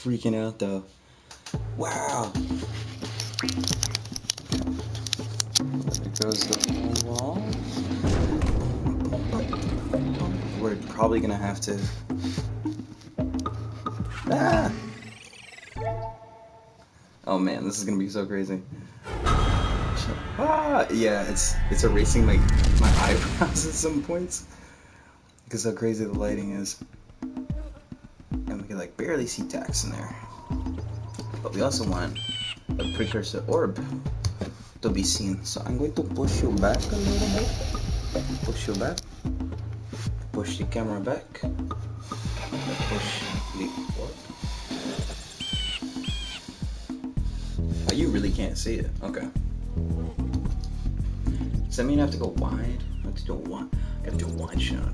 freaking out though. Wow. There goes the wall. We're probably gonna have to. Ah! Oh man, this is gonna be so crazy. Ah! Yeah, it's erasing my eyebrows at some points because how crazy the lighting is, and we can like barely see Dax in there. But we also want a precursor orb to be seen. So I'm going to push you back a little bit. Push you back. Push the camera back. Push the orb. Oh, you really can't see it. Okay. Does that mean I have to go wide? I have to do a wide. I have to do a wide shot.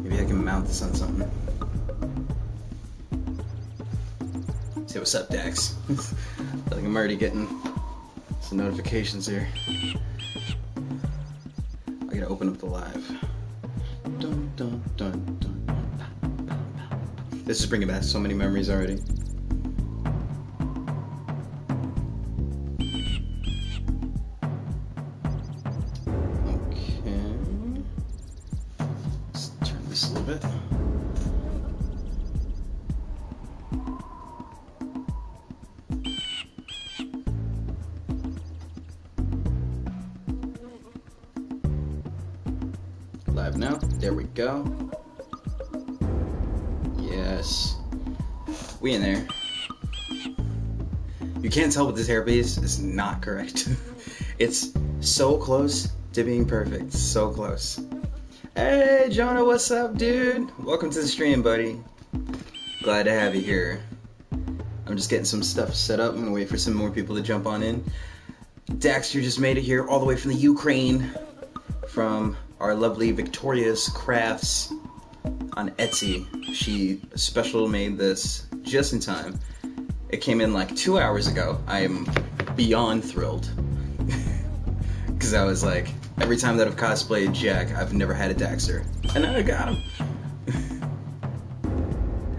Maybe I can mount this on something. Say what's up, Dax. Like I'm already getting some notifications here. I gotta open up the live. Dun, dun, dun, dun. This is bringing back so many memories already. Okay. Let's turn this a little bit. Live now. There we go. Yes. We in there. You can't tell with this hairpiece. It's not correct. It's so close to being perfect. So close. Hey, Jonah, what's up, dude? Welcome to the stream, buddy. Glad to have you here. I'm just getting some stuff set up. I'm gonna wait for some more people to jump on in. Daxter just made it here all the way from the Ukraine. From our lovely Victoria's Crafts on Etsy. She special made this just in time. It came in like 2 hours ago. I am beyond thrilled. Because I was like, every time that I've cosplayed Jak, I've never had a Daxter. And now I got him.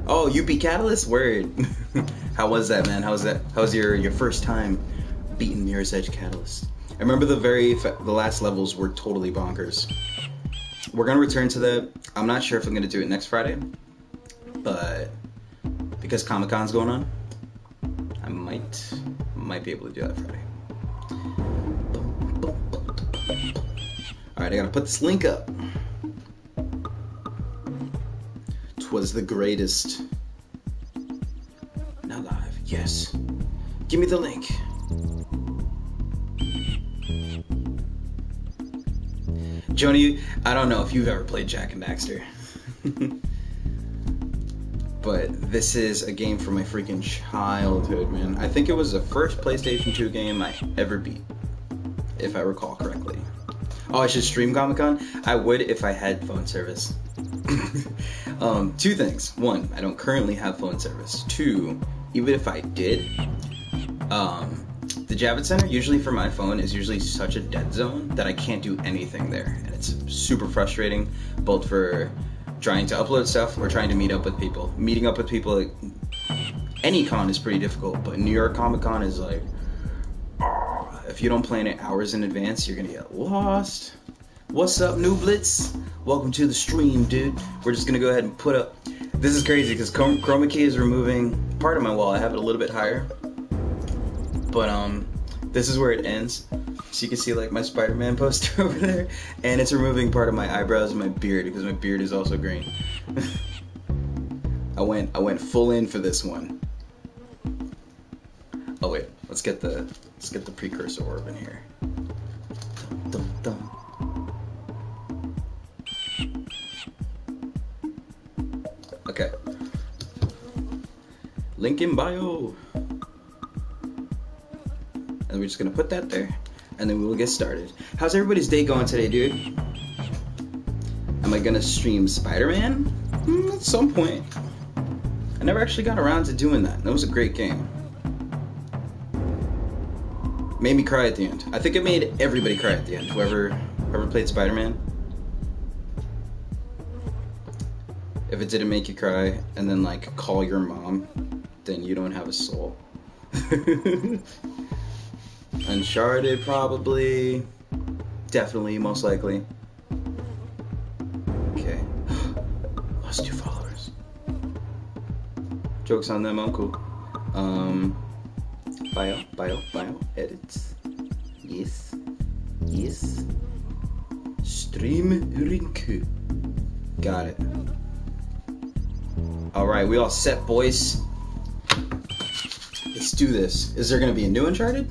Oh, you beat Catalyst? Word. How was that, man? How was that? How was your first time beating Mirror's Edge Catalyst? I remember the last levels were totally bonkers. We're gonna return to that. I'm not sure if I'm gonna do it next Friday, but because Comic-Con's going on, I might be able to do that Friday. All right, I gotta put this link up. 'Twas the greatest. Now live, yes. Give me the link. Joni, I don't know if you've ever played Jak and Daxter. But this is a game from my freaking childhood, man. I think it was the first PlayStation 2 game I ever beat, if I recall correctly. Oh, I should stream Comic-Con? I would if I had phone service. Two things. One, I don't currently have phone service. Two, even if I did, the Javits Center, usually for my phone, is usually such a dead zone that I can't do anything there. And it's super frustrating, both for trying to upload stuff or trying to meet up with people. Meeting up with people, like, any con is pretty difficult, but New York Comic Con is like, if you don't plan it hours in advance, you're gonna get lost. What's up, New Blitz? Welcome to the stream, dude. We're just gonna go ahead and put up. This is crazy because Chroma Key is removing part of my wall. I have it a little bit higher, but this is where it ends. So you can see like my Spider-Man poster over there, and it's removing part of my eyebrows and my beard because my beard is also green. I went full in for this one. Oh wait, let's get the precursor orb in here. Dun, dun, dun. Okay. Link in bio. And we're just gonna put that there, and then we will get started. How's everybody's day going today, dude? Am I gonna stream Spider-Man? At some point. I never actually got around to doing that. That was a great game. Made me cry at the end. I think it made everybody cry at the end. Whoever played Spider-Man. If it didn't make you cry, and then like call your mom, then you don't have a soul. Uncharted, probably. Definitely, most likely. Okay. Lost 2 followers. Joke's on them, uncle. Bio, edits. Yes. Yes. Stream link. Got it. Alright, we all set, boys. Let's do this. Is there gonna be a new Uncharted?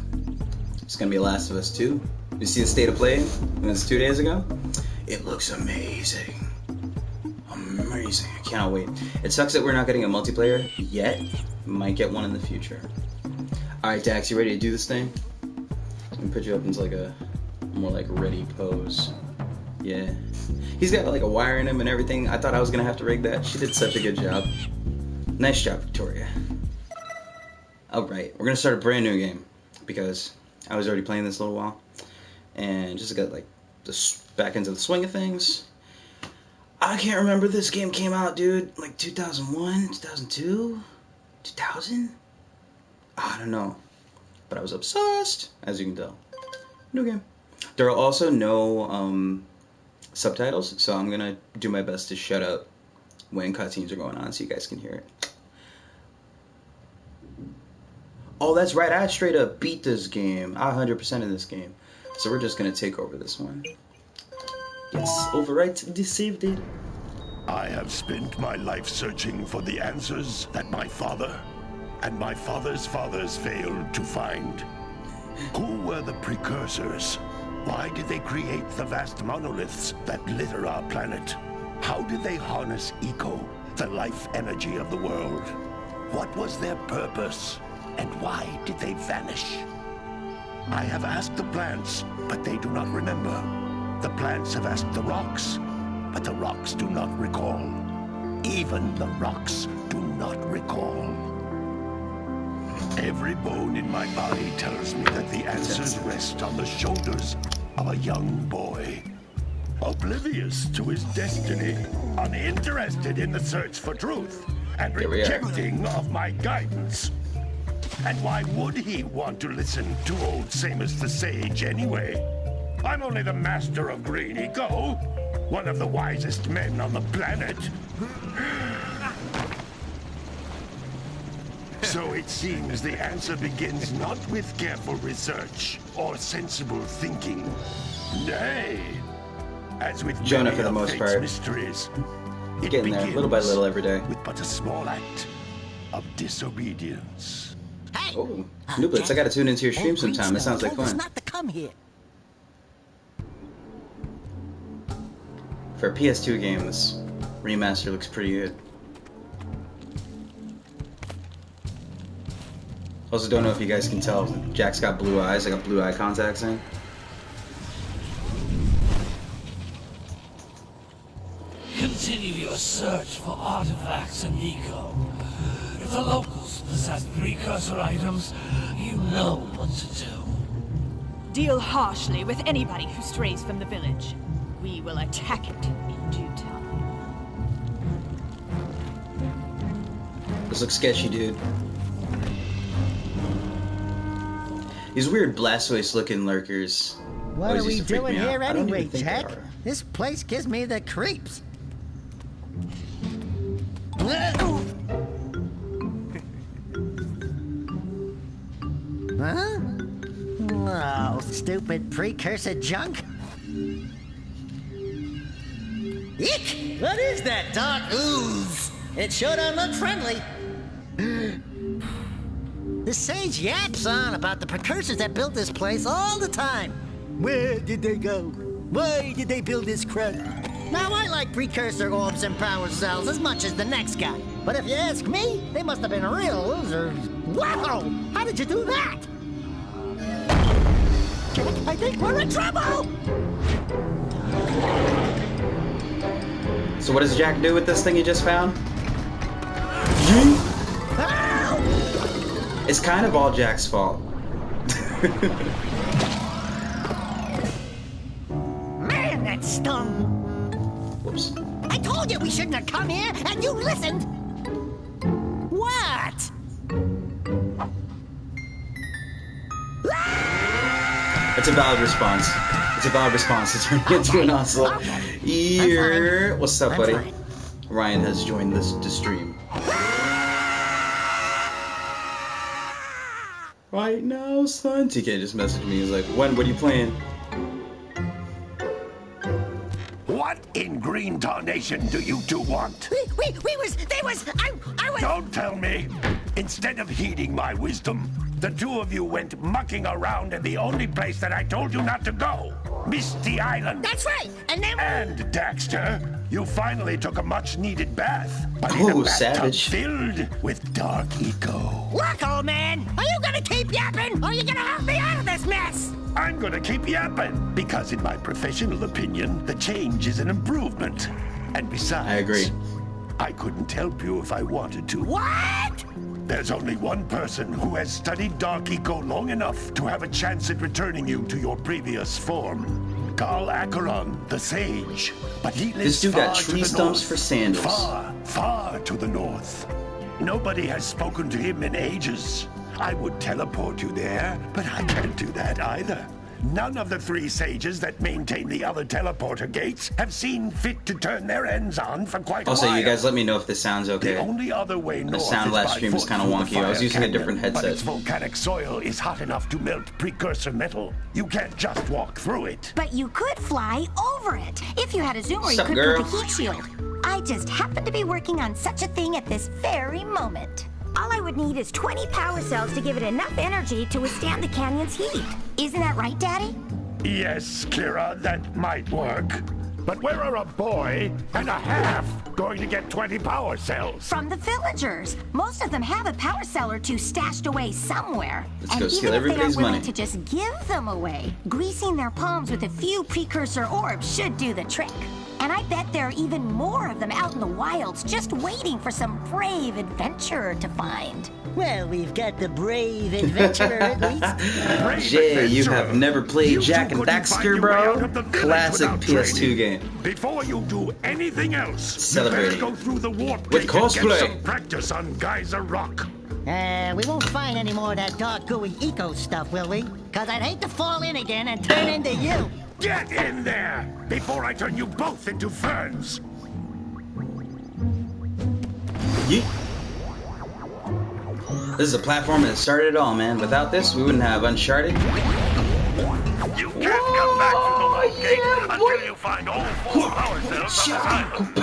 It's gonna be a Last of Us 2. You see the state of play when it's 2 days ago? It looks amazing. Amazing. I cannot wait. It sucks that we're not getting a multiplayer yet. Might get one in the future. Alright, Dax, you ready to do this thing? Let me put you up into like a more like ready pose. Yeah. He's got like a wire in him and everything. I thought I was gonna have to rig that. She did such a good job. Nice job, Victoria. Alright, we're gonna start a brand new game because I was already playing this a little while and just got like back into the swing of things. I can't remember this game came out, dude, like 2001, 2002, 2000? I don't know, but I was obsessed, as you can tell. New game. There are also no subtitles, so I'm gonna do my best to shut up when cutscenes are going on so you guys can hear it. Oh, that's right, I straight up beat this game. I 100% of this game. So we're just gonna take over this one. Yes, overwrite deceived it. I have spent my life searching for the answers that my father and my father's fathers failed to find. Who were the precursors? Why did they create the vast monoliths that litter our planet? How did they harness eco, the life energy of the world? What was their purpose? And why did they vanish? I have asked the plants, but they do not remember. The plants have asked the rocks, but the rocks do not recall. Even the rocks do not recall. Every bone in my body tells me that the answers rest on the shoulders of a young boy. Oblivious to his destiny, uninterested in the search for truth, and rejecting of my guidance. And why would he want to listen to old Samus the Sage anyway? I'm only the master of green eco, one of the wisest men on the planet. So it seems the answer begins not with careful research or sensible thinking. Nay, as with Jonah for the most part. Mysteries, it getting there little by little every day. With but a small act of disobedience. Hey! Oh, Nooblets, I gotta tune into your stream sometime. It sounds like fun. Not to come here. For a PS2 game, this remaster looks pretty good. Also, don't know if you guys can tell, Jack's got blue eyes. I got blue eye contacts in. Continue your search for artifacts and eco. If the locals possess precursor items, you know what to do. Deal harshly with anybody who strays from the village. We will attack it in due time. This looks sketchy, dude. These weird Blastoise looking lurkers. What are we used to freak doing me out. here I don't anyway, even think they Jack? are. This place gives me the creeps. Huh? Oh, stupid precursor junk. Eek! What is that dark ooze? It sure don't look friendly. The sage yaps on about the precursors that built this place all the time. Where did they go? Why did they build this crap? Now, I like precursor orbs and power cells as much as the next guy. But if you ask me, they must have been real losers. Wow! How did you do that? I think we're in trouble! So what does Jack do with this thing he just found? Ow! It's kind of all Jack's fault. Man, that stung! Whoops. I I told you we shouldn't have come here, and you listened. What? It's a valid response. It's a valid response to turn into an ocelot. Okay. Here. What's up, I'm buddy? fine. Ryan has joined the stream. Right now, son. TK just messaged me. He's like, when? What are you playing? What in green tarnation do you two want? I was... Don't tell me. Instead of heeding my wisdom, the two of you went mucking around in the only place that I told you not to go. Misty Island. That's right, and then... And, Daxter, you finally took a much-needed bath. But in Ooh, a bathtub savage. filled with dark eco. Look, old man, are you gonna keep yapping, or are you gonna help me out of this mess? I'm gonna keep yapping, because in my professional opinion, the change is an improvement. And besides... I agree. I couldn't help you if I wanted to. What? There's only one person who has studied Dark Eco long enough to have a chance at returning you to your previous form. Carl Acheron, the Sage. But he lives This dude got far to tree the stumps north. for sandals. Far, far to the north. Nobody has spoken to him in ages. I would teleport you there, but I can't do that either. None of the three sages that maintain the other teleporter gates have seen fit to turn their ends on for quite a while. Also, you guys let me know if this sounds The okay. only other way north sound is last by stream was foot kinda through the wonky. I was fire using a canyon, different But headset. its volcanic soil is hot enough to melt precursor metal. You can't just walk through it. But you could fly over it. If you had a zoomer, you Sup, could girl? put a heat shield. I just happen to be working on such a thing at this very moment. All I would need is 20 power cells to give it enough energy to withstand the canyon's heat. Isn't that right, Daddy? Yes, Kira, that might work. But where are a boy and a half going to get 20 power cells? From the villagers. Most of them have a power cell or two stashed away somewhere. Let's and go even steal if they everybody's are willing money. to just give them away, greasing their palms with a few precursor orbs should do the trick. And I bet there are even more of them out in the wilds just waiting for some brave adventurer to find. Well, we've got the brave adventurer at least. Brave Jay, you adventurer. have never played You Jak two and couldn't find Daxter, your way bro? out of the village Classic without PS2 training. game. Before you do anything else, Celebrating. you better go through the warp With gate and cosplay. get some practice on Geyser Rock. We won't find any more of that dark gooey eco stuff, will we? Cause I'd hate to fall in again and turn into you. Get in there before I turn you both into ferns. Yeet. This is a platform that started it all, man. Without this, we wouldn't have Uncharted. You can't come back to the warp gate until you find all 4 power cells on this island.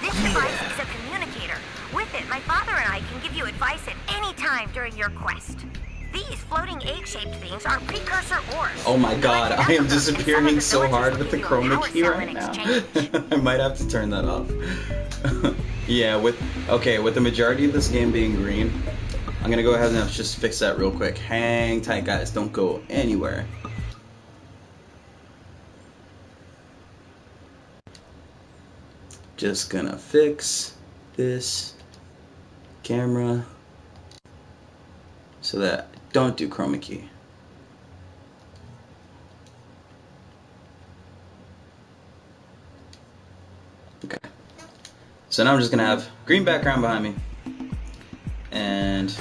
This device is a communicator. With it, my father and I can give you advice at any time during your quest. These floating egg-shaped things are precursor orbs. Oh my god, I am Some disappearing of the so villagers hard will with the give you a chroma power key cell right in now. exchange. I might have to turn that off. Yeah, with the majority of this game being green, I'm gonna go ahead and just fix that real quick. Hang tight, guys. Don't go anywhere. Just gonna fix this camera so that I don't do chroma key. Okay. So now I'm just gonna have green background behind me, and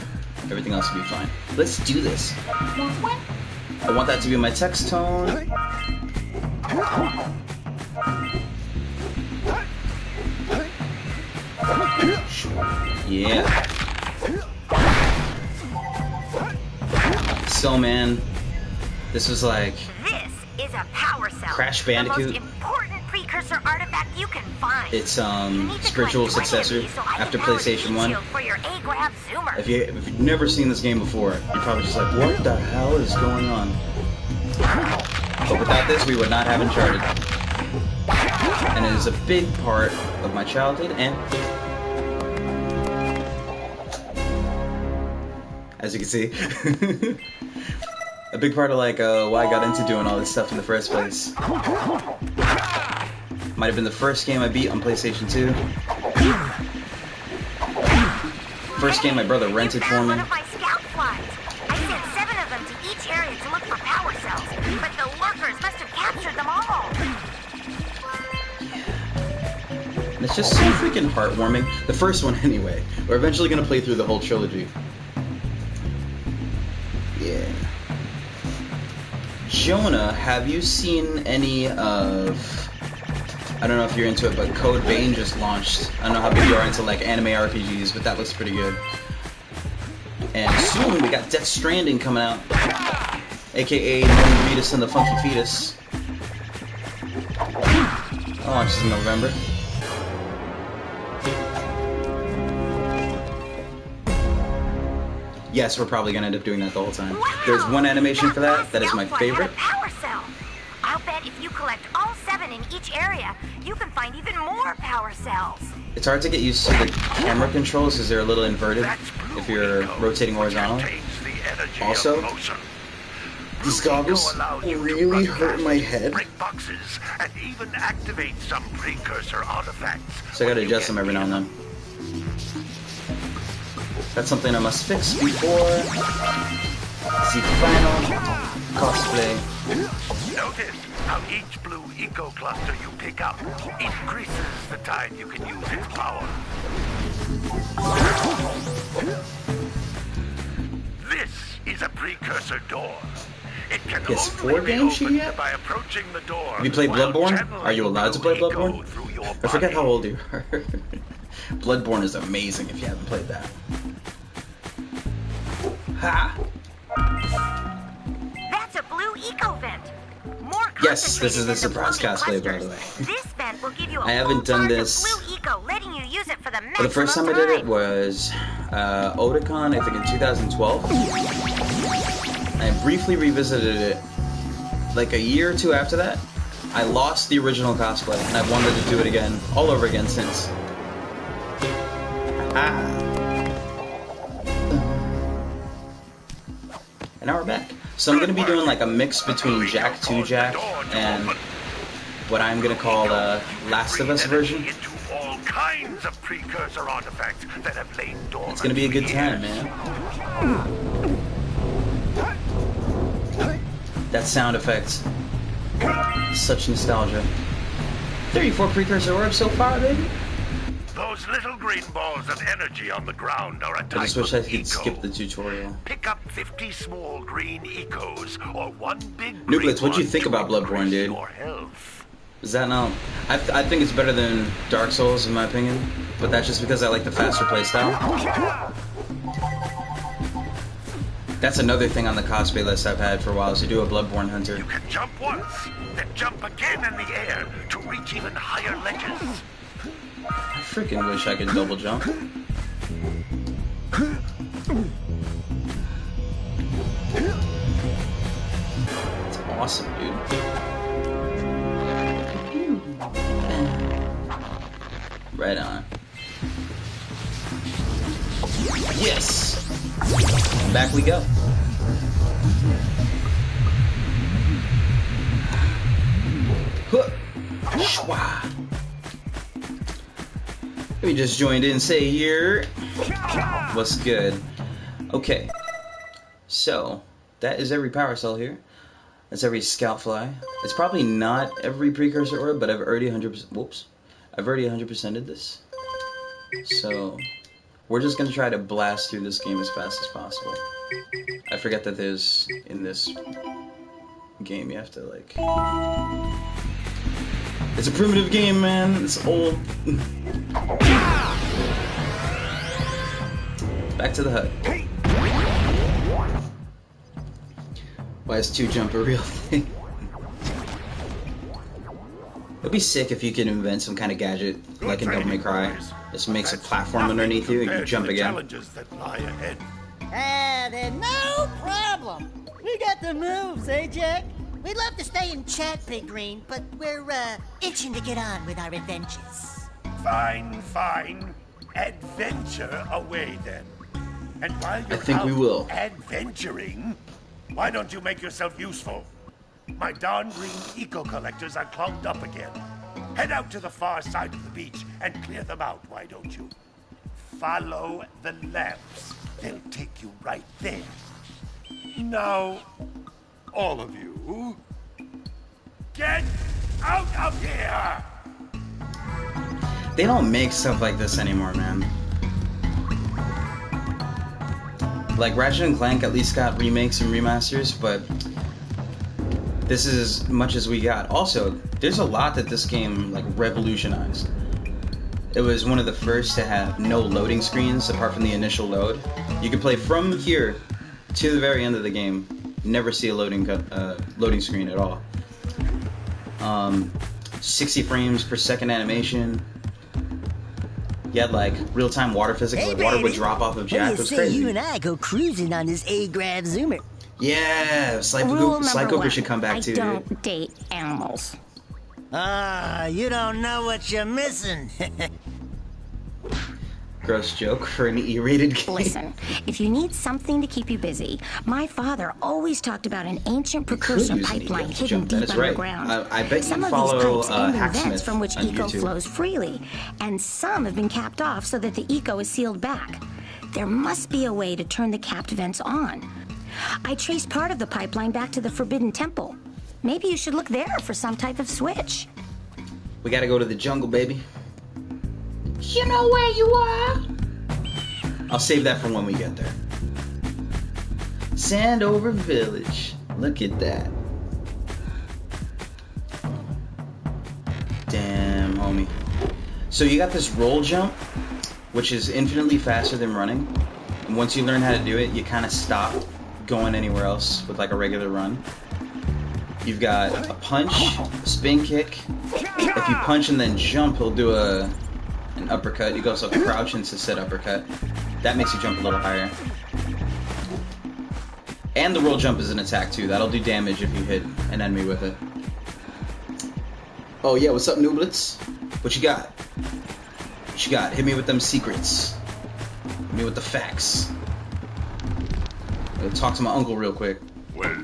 everything else will be fine. Let's do this. I want that to be my text tone. Yeah. So man, this was like This is a power cell. Crash The Bandicoot. most important precursor artifact you can find. It's You need to spiritual collect 20 of successor these so I after can power the PlayStation heat 1. shield for your A-Grab zoomer. If you've never seen this game before, you're probably just like, what the hell is going on? But without this, we would not have Uncharted. And it is a big part of my childhood, and as you can see, a big part of like why I got into doing all this stuff in the first place. Might have been the first game I beat on PlayStation 2. First game my brother rented You for found me. one of my scout flies. I sent 7 of them to each area to look for power cells, but the lurkers must have captured them all. And it's just so freaking heartwarming. The first one, anyway. We're eventually gonna play through the whole trilogy. Yeah. Jonah, have you seen any of... I don't know if you're into it, but Code Vein just launched. I don't know how big you are into like anime RPGs, but that looks pretty good. And soon we got Death Stranding coming out, aka Norman Reedus and the Funky Fetus. That launches in November. Yes, we're probably gonna end up doing that the whole time. Wow, there's one animation for that is my favorite. Power cell. I'll bet if you collect all 7 in each area, you can find even more power cells. It's hard to get used to the camera controls because they're a little inverted if you're rotating horizontally. Also, these goggles really hurt my head. And even activate some precursor artifacts. So I gotta adjust them every now and then. That's something I must fix before the final cosplay. Notice how each blue eco cluster you pick up increases the time you can use its power. This is a precursor door. It can only be opened by approaching the door. Have you played Bloodborne? Are you allowed to play Bloodborne? I forget how old you are. Bloodborne is amazing if you haven't played that. Ha! That's a blue eco vent. More yes, this is the surprise cosplay, by the way. This vent will give you a I haven't done this. blue eco, letting you use it for the Well, the first time I did it was Otakon, I think in 2012. I briefly revisited it like a year or two after that. I lost the original cosplay, and I've wanted to do it again, all over again since. And now we're back. So I'm going to be doing like a mix between Jak 2 Jak and what I'm going to call a Last of Us version. It's going to be a good time, man. That sound effect. Such nostalgia. 34 precursor orbs so far, baby. Those little green balls of energy on the ground are a type I just wish I could eco. skip the tutorial. Pick up 50 small green ecos or one big Nublitz, what'd you think about Bloodborne, dude? Is that not... I think it's better than Dark Souls, in my opinion. But that's just because I like the faster playstyle. That's another thing on the cosplay list I've had for a while, is to do a Bloodborne hunter. You can jump once, then jump again in the air to reach even higher ledges. I freaking wish I could double jump. It's awesome, dude. Right on. Yes! Back we go. Huh. Shwa. We just joined in, say here. What's good? Okay. So, that is every power cell here. That's every scout fly. It's probably not every precursor orb, but I've already 100%. Whoops. I've already 100%ed this. So, we're just gonna try to blast through this game as fast as possible. I forget that there's, in this game, you have to, like... It's a primitive game, man. It's old. Back to the hut. Why is 2 jump a real thing? It'd be sick if you could invent some kind of gadget, like in Devil May Cry. Just makes a platform underneath you and you jump again. Then no problem. We got the moves, eh, Jak? We'd love to stay and chat, Big Green, but we're, itching to get on with our adventures. Fine, fine. Adventure away, then. And while you're we will. Adventuring, why don't you make yourself useful? My darn green eco-collectors are clogged up again. Head out to the far side of the beach and clear them out, why don't you? Follow the lamps. They'll take you right there. Now, all of you, get out of here! They don't make stuff like this anymore, man. Like, Ratchet and Clank at least got remakes and remasters, but this is as much as we got. Also, there's a lot that this game, like, revolutionized. It was one of the first to have no loading screens apart from the initial load. You could play from here to the very end of the game, never see a loading screen at all. 60 frames per second animation. You had like real-time water physics, Hey, like water would baby. drop off of Jack. It was Say crazy. you and I go cruising on this A-Grav Zoomer. Yeah, Sly Rule number Cooper one, should come back I too. don't Dude. date animals. Ah, you don't know what you're missing. Gross joke for an E-rated game. Listen, if you need something to keep you busy, my father always talked about an ancient precursor use an pipeline EF hidden jump, that deep is right. underground. I bet you some of follow, these pipes end in Hacksmith vents from which on eco YouTube. flows freely, and some have been capped off so that the eco is sealed back. There must be a way to turn the capped vents on. I traced part of the pipeline back to the Forbidden Temple. Maybe you should look there for some type of switch. We gotta go to the jungle, baby. You know where you are? I'll save that for when we get there. Sandover Village. Look at that. Damn, homie. So you got this roll jump, which is infinitely faster than running. And once you learn how to do it, you kind of stop going anywhere else with like a regular run. You've got a punch, a spin kick. If you punch and then jump, he'll do an uppercut. You can also crouch into said uppercut. That makes you jump a little higher. And the roll jump is an attack too. That'll do damage if you hit an enemy with it. Oh yeah, what's up, Nooblets? What you got? What you got? Hit me with them secrets. Hit me with the facts. I'll talk to my uncle real quick. Well,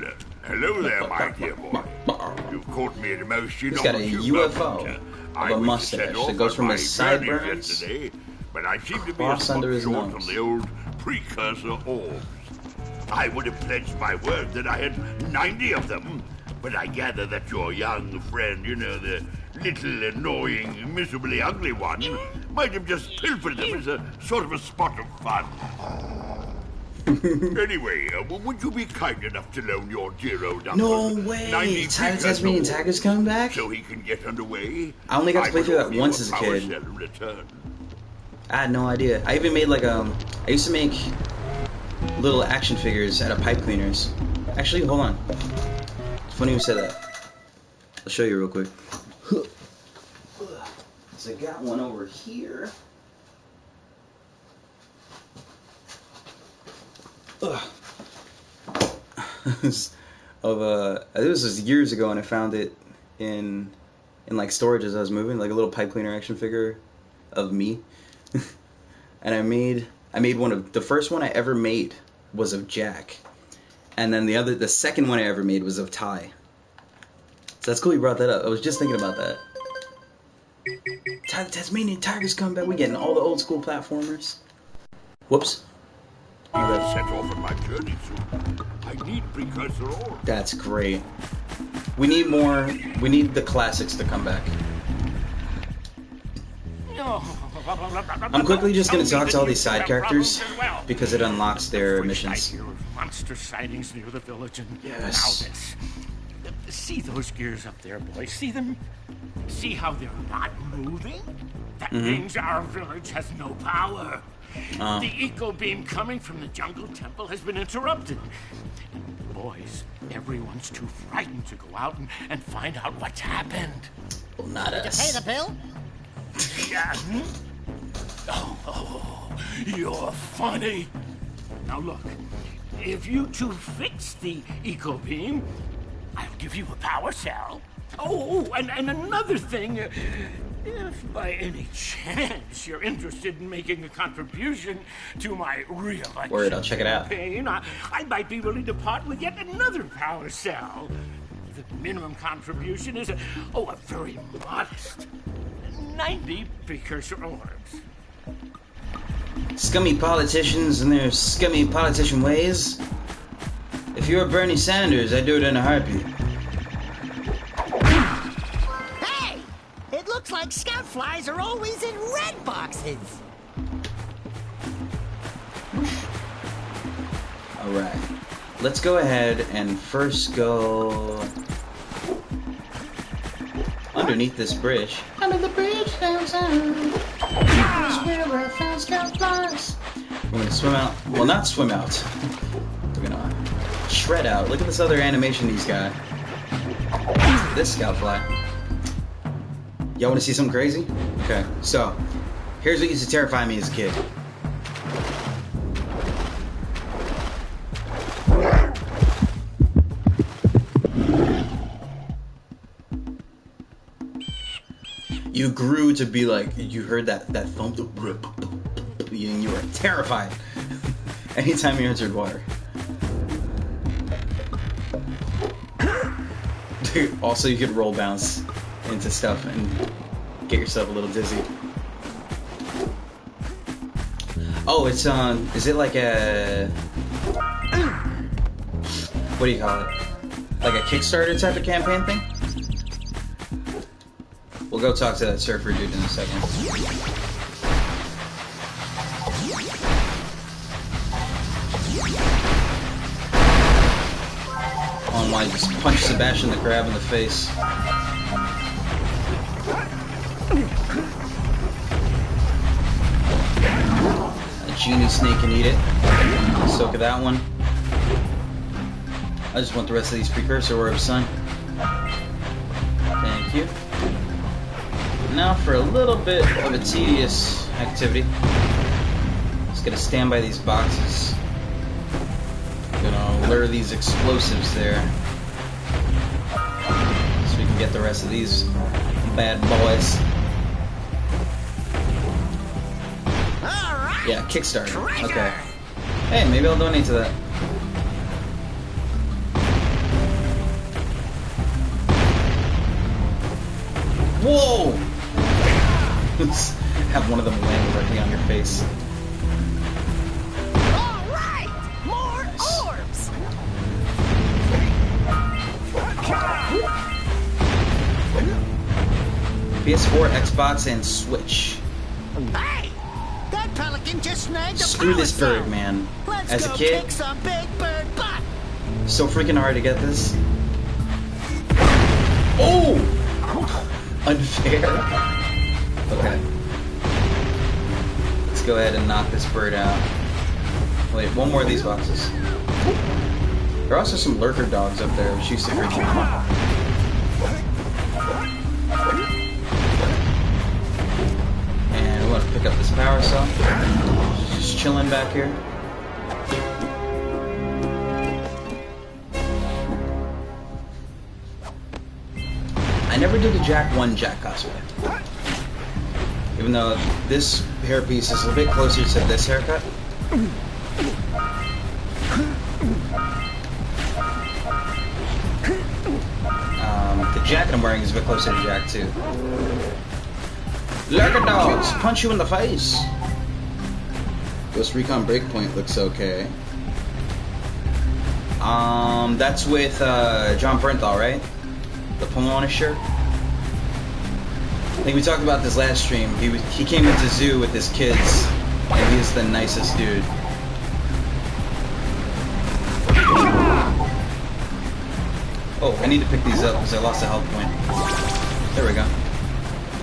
hello there, my dear boy. You've caught me at a most He's got a UFO of a mustache that goes from his sideburns but I seem to be a across spot under his short nose. on the old precursor orbs. I would have pledged my word that I had 90 of them, but I gather that your young friend, you know, the little annoying, miserably ugly one, might have just pilfered them as a sort of a spot of fun. Anyway, would you be kind enough to loan your dear old uncle No way! 90 Tasmanian precursor Tiger's coming back? so he can get underway? I only got to play would through that offer you once a as a power kid. cell in return. I had no idea. I even made like I used to make little action figures out of pipe cleaners. Actually, hold on. It's funny you said that. I'll show you real quick. So I got one over here. This was years ago, and I found it in like storage as I was moving, like a little pipe cleaner action figure of me. And I made one of the first one I ever made was of Jack, and then the second one I ever made was of Ty. So that's cool you brought that up. I was just thinking about that. Tasmanian Tiger's coming back. We getting all the old school platformers. Whoops. I set off on my journey soon. I need precursor ore. That's great. We need more. We need the classics to come back. I'm quickly just going to talk to all these side characters because it unlocks their missions. I hear of monster sightings near the village, and Yes. now this. See those gears up there, boys? See them? See how they're not moving? That means our village has no power. The eco beam coming from the jungle temple has been interrupted. And boys, everyone's too frightened to go out and find out what's happened. Well, not Pay us. the bill? Yeah. Oh, you're funny. Now look, if you two fix the eco beam, I'll give you a power cell. Oh, and another thing, if by any chance you're interested in making a contribution to my re-election Word, I'll check it out. campaign, I might be willing to part with yet another power cell. The minimum contribution is a very modest 90 precursor orbs. Scummy politicians and their scummy politician ways. If you're Bernie Sanders, I'd do it in a heartbeat. Hey! It looks like Scout flies are always in red boxes. Alright. Let's go ahead and first go underneath this bridge. Under the bridge downtown. Is where I found scout flies. We're gonna swim out. Well, not swim out. We're gonna shred out. Look at this other animation he's got. This scout fly. Y'all wanna see something crazy? Okay, so here's what used to terrify me as a kid. You grew to be like, you heard that thump, and you were terrified anytime you entered water. Also, you could roll bounce into stuff and get yourself a little dizzy. Oh, it's is it like a, what do you call it? Like a Kickstarter type of campaign thing? We'll go talk to that surfer dude in a second. Oh my, just punch Sebastian the Crab in the face. A genie snake can eat it. Soak of that one. I just want the rest of these precursor orbs, son. Thank you. Now for a little bit of a tedious activity. Just gonna stand by these boxes. Gonna lure these explosives there. So we can get the rest of these bad boys. Yeah, Kickstarter. Okay. Hey, maybe I'll donate to that. Whoa! Have one of them land directly on your face. All right, more orbs. PS4, Xbox, and Switch. Hey, that pelican just snagged a Screw this power bird, cell. man. Let's As a go kid, kick some big bird butt. so freaking hard to get this. Oh! Unfair. Okay. Let's go ahead and knock this bird out. Wait, one more of these boxes. There are also some lurker dogs up there, which used to freak me out. And we want to pick up this power cell. Just chilling back here. I never did a Jak 1 Jak cosplay. Even though this hairpiece is a bit closer to this haircut. The jacket I'm wearing is a bit closer to Jak too. Lurker dogs, punch you in the face. Ghost Recon Breakpoint looks okay. That's with John Bernthal, right? The polo on his shirt. I think we talked about this last stream. He came into zoo with his kids, and he's the nicest dude. Oh, I need to pick these up because I lost a health point. There we go.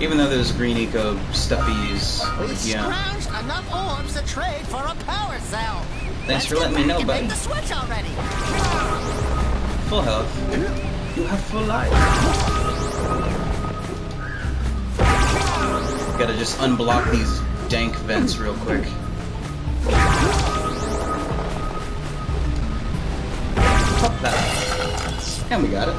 Even though there's green eco stuffies over here. Scrounged enough orbs to trade for a power cell. Thanks for letting me know, buddy. The switch already. Full health. You have full life. Gotta just unblock these dank vents real quick. Pop that. And we got it.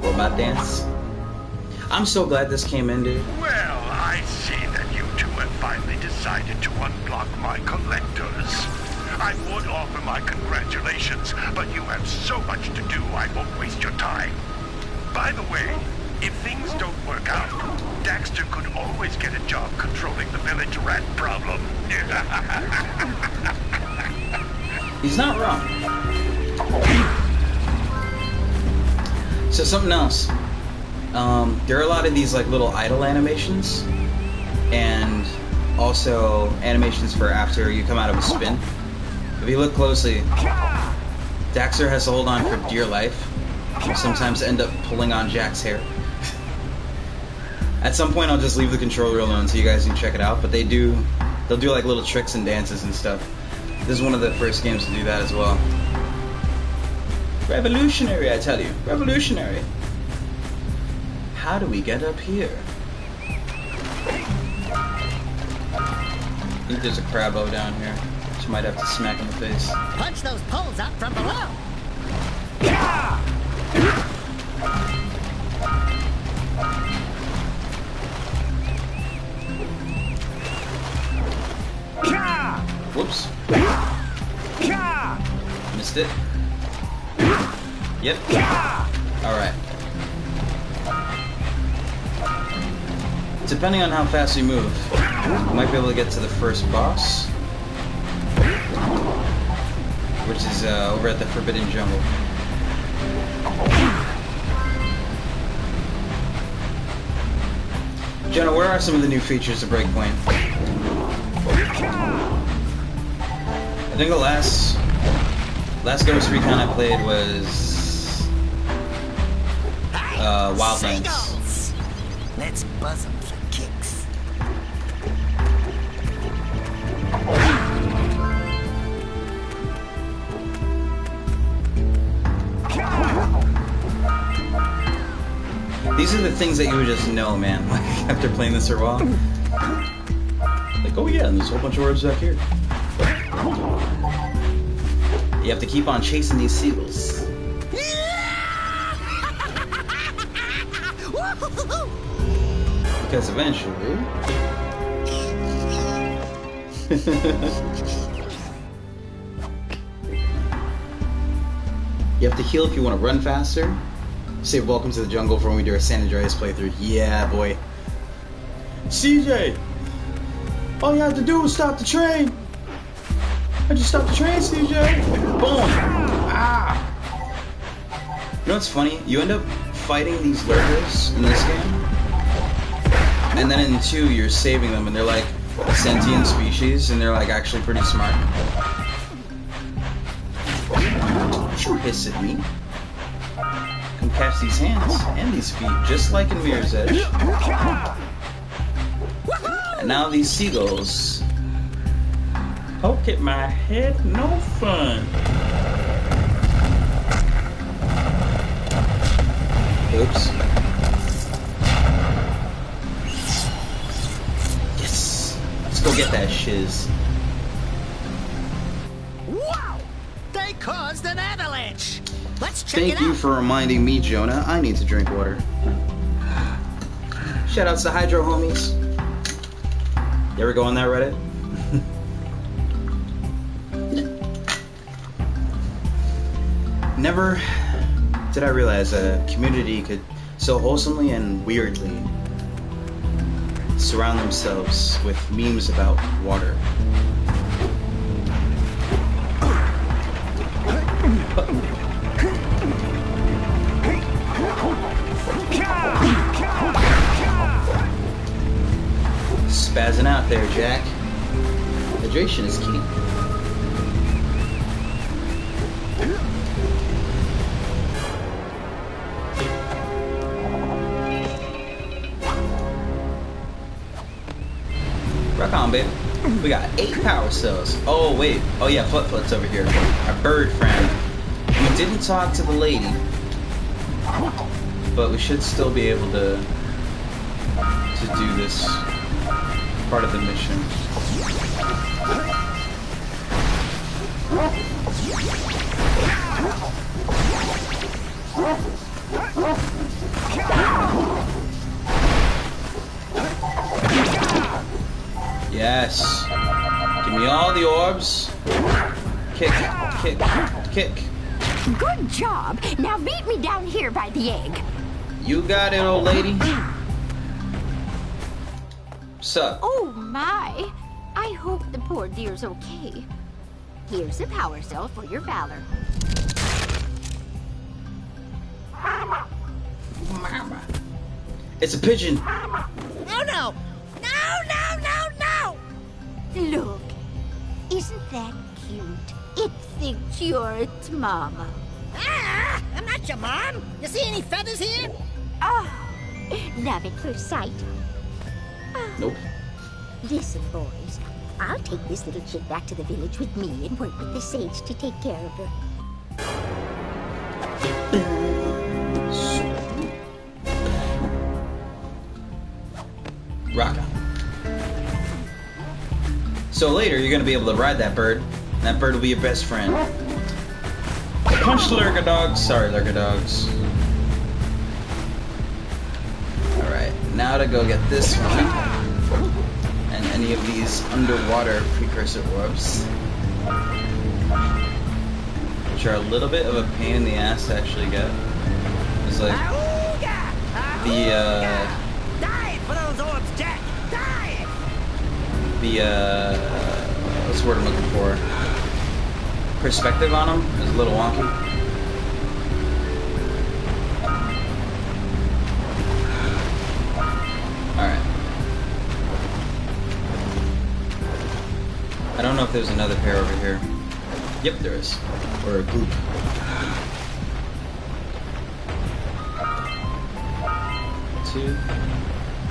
Robot dance. I'm so glad this came in, dude. Well, I see that you two have finally decided to unblock my collectors. I would offer my congratulations, but you have so much to do, I won't waste your time. By the way, if things don't work out, Daxter could always get a job controlling the village rat problem. He's not wrong. So something else. There are a lot of these like little idle animations, and also animations for after you come out of a spin. If you look closely, Daxter has to hold on for dear life. You sometimes end up pulling on Jack's hair. At some point, I'll just leave the controller alone so you guys can check it out. But they'll do like little tricks and dances and stuff. This is one of the first games to do that as well. Revolutionary, I tell you, revolutionary. How do we get up here? I think there's a Crabbo down here, which might have to smack in the face. Punch those poles up from below. Whoops. Missed it. Yep. Alright. Depending on how fast we move, we might be able to get to the first boss, which is over at the Forbidden Jungle. Jenna, where are some of the new features of Breakpoint? I think the last Ghost Recon I played was Wildlands. Seagulls. Let's buzz them for kicks. These are the things that you would just know, man, like after playing this for a while. Like, oh yeah, and there's a whole bunch of orbs back here. You have to keep on chasing these seagulls. Because eventually... you have to heal if you want to run faster. Save Welcome to the Jungle for when we do our San Andreas playthrough. Yeah, boy. CJ! All you have to do is stop the train! I just stopped the train, CJ! Boom! Ah! You know what's funny? You end up fighting these lurkers in this game, and then in 2 you're saving them, and they're like sentient species, and they're like actually pretty smart. Don't you hiss at me. Come catch these hands and these feet, just like in Mirror's Edge. And now these seagulls. Poke at my head, no fun. Oops. Yes. Let's go get that shiz. Wow! They caused an avalanche. Let's check it out. Thank you for reminding me, Jonah. I need to drink water. Shoutouts to Hydro homies. You ever go on that Reddit? Never did I realize that a community could so wholesomely and weirdly surround themselves with memes about water. Spazzing out there, Jack. Hydration is key. Rock on, baby. We got 8 power cells. Oh, wait. Oh, yeah, Flut's over here. Our bird friend. We didn't talk to the lady, but we should still be able to do this part of the mission. Yes. Give me all the orbs. Kick, kick, kick. Good job. Now meet me down here by the egg. You got it, old lady. Sup? Oh my. I hope the poor dear's okay. Here's a power cell for your valor. It's a pigeon. Oh no! No, no, no, no! Look, isn't that cute? It thinks you're its mama. Ah! I'm not your mom! You see any feathers here? Oh, love at first sight. Nope. Listen, boys. I'll take this little chick back to the village with me and work with the sage to take care of her. Rock on. So later, you're gonna be able to ride that bird, and that bird will be your best friend. Punch the lurker dogs. Sorry, lurker dogs. Alright, now to go get this one. And any of these underwater precursor orbs. Which are a little bit of a pain in the ass to actually get. It's like the Die for those orbs, Jack! Die! What's the word I'm looking for? Perspective on them is a little wonky. Alright. I don't know if there's another pair over here. Yep, there is. Or a group. Two.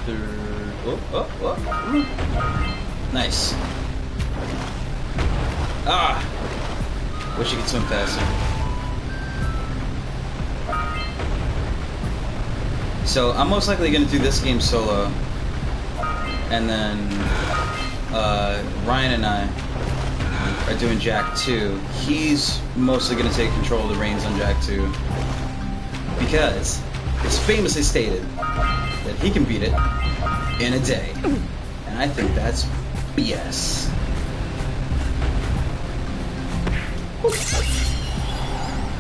Third. Oh, oh, oh. Nice. Ah! Wish you could swim faster. So I'm most likely gonna do this game solo, and then Ryan and I are doing Jak 2. He's mostly gonna take control of the reins on Jak 2 because it's famously stated that he can beat it in a day, and I think that's BS.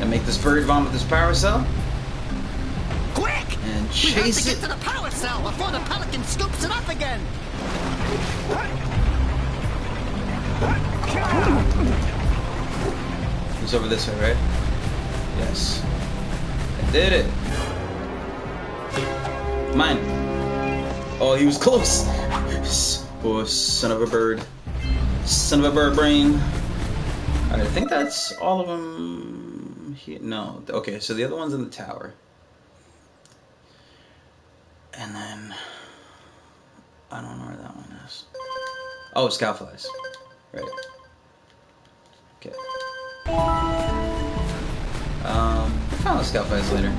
And make this bird vomit this power cell. Quick! And We have to chase get it. to the power cell before the pelican scoops it up again! He's over this way, right? Yes. I did it. Mine. Oh, he was close. Oh, son of a bird. Son of a bird brain. Alright, I think that's all of them. No. Okay, so the other one's in the tower. And then I don't know where that one is. Oh, scoutflies. Right. Okay. I'll find the scoutflies later.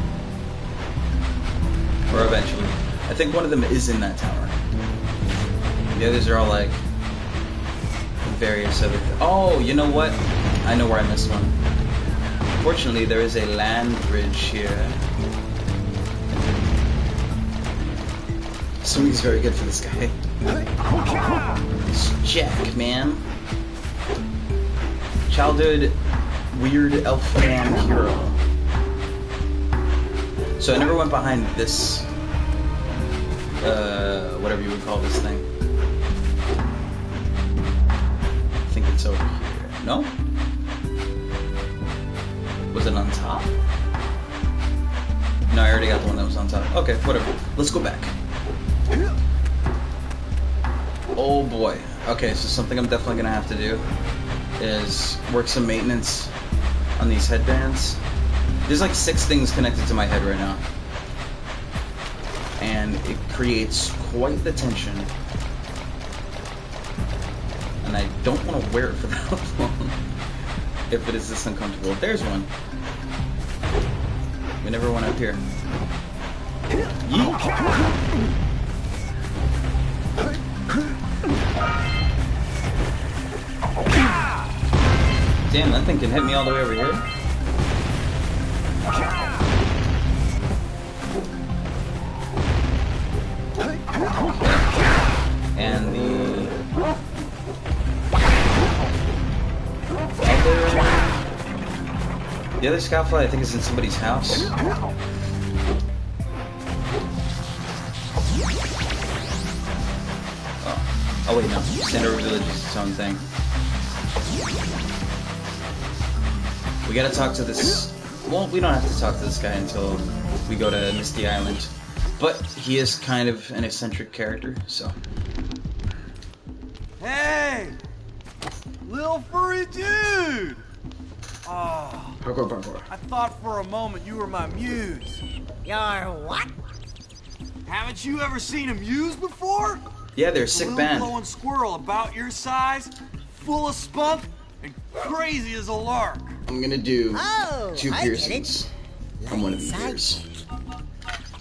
Or eventually. I think one of them is in that tower. The others are all like various other oh, you know what? I know where I missed one. Fortunately, there is a land bridge here. Swimming's very good for this guy. It's Jak, man. Childhood weird elf fan hero. So I never went behind this, whatever you would call this thing. I think it's over here. No? Was it on top? No, I already got the one that was on top. Okay, whatever. Let's go back. Oh boy. Okay, so something I'm definitely gonna have to do is work some maintenance on these headbands. There's like 6 things connected to my head right now. And it creates quite the tension. And I don't want to wear it for that long if it is this uncomfortable. There's one. We never went up here. Yeet. Damn, that thing can hit me all the way over here. And the other scoutfly I think is in somebody's house. Oh wait, no. Sandover Village is its own thing. We gotta talk to this... Well, we don't have to talk to this guy until we go to Misty Island. But he is kind of an eccentric character, so. Hey! Little furry dude! Oh, Parkour. I thought for a moment you were my muse. Your what? Haven't you ever seen a muse before? Yeah, they're a sick little band. glowing squirrel about your size, full of spunk, and crazy as a lark. I'm gonna do 2 I get it. piercings from one of the ears.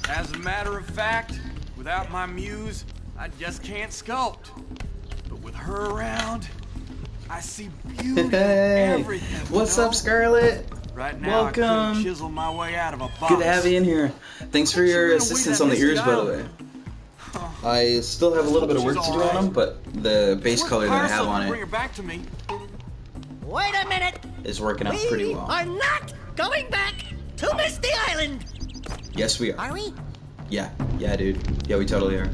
As a matter of fact, without my muse, I just can't sculpt. But with her around, I see beauty in Hey, everything. what's you know? up, Scarlett? Right now, I Welcome. couldn't chisel my way out of a box. Good to have you in here. Thanks for your Gonna assistance wait on the that ears, by the misty way. I still have a little bit of work to do on them, but the base color that I have on Bring it her back to me. Wait a minute. is working out pretty We well. are not going back to Misty Island. Yes, we are. Are we? Yeah, dude. Yeah, we totally are.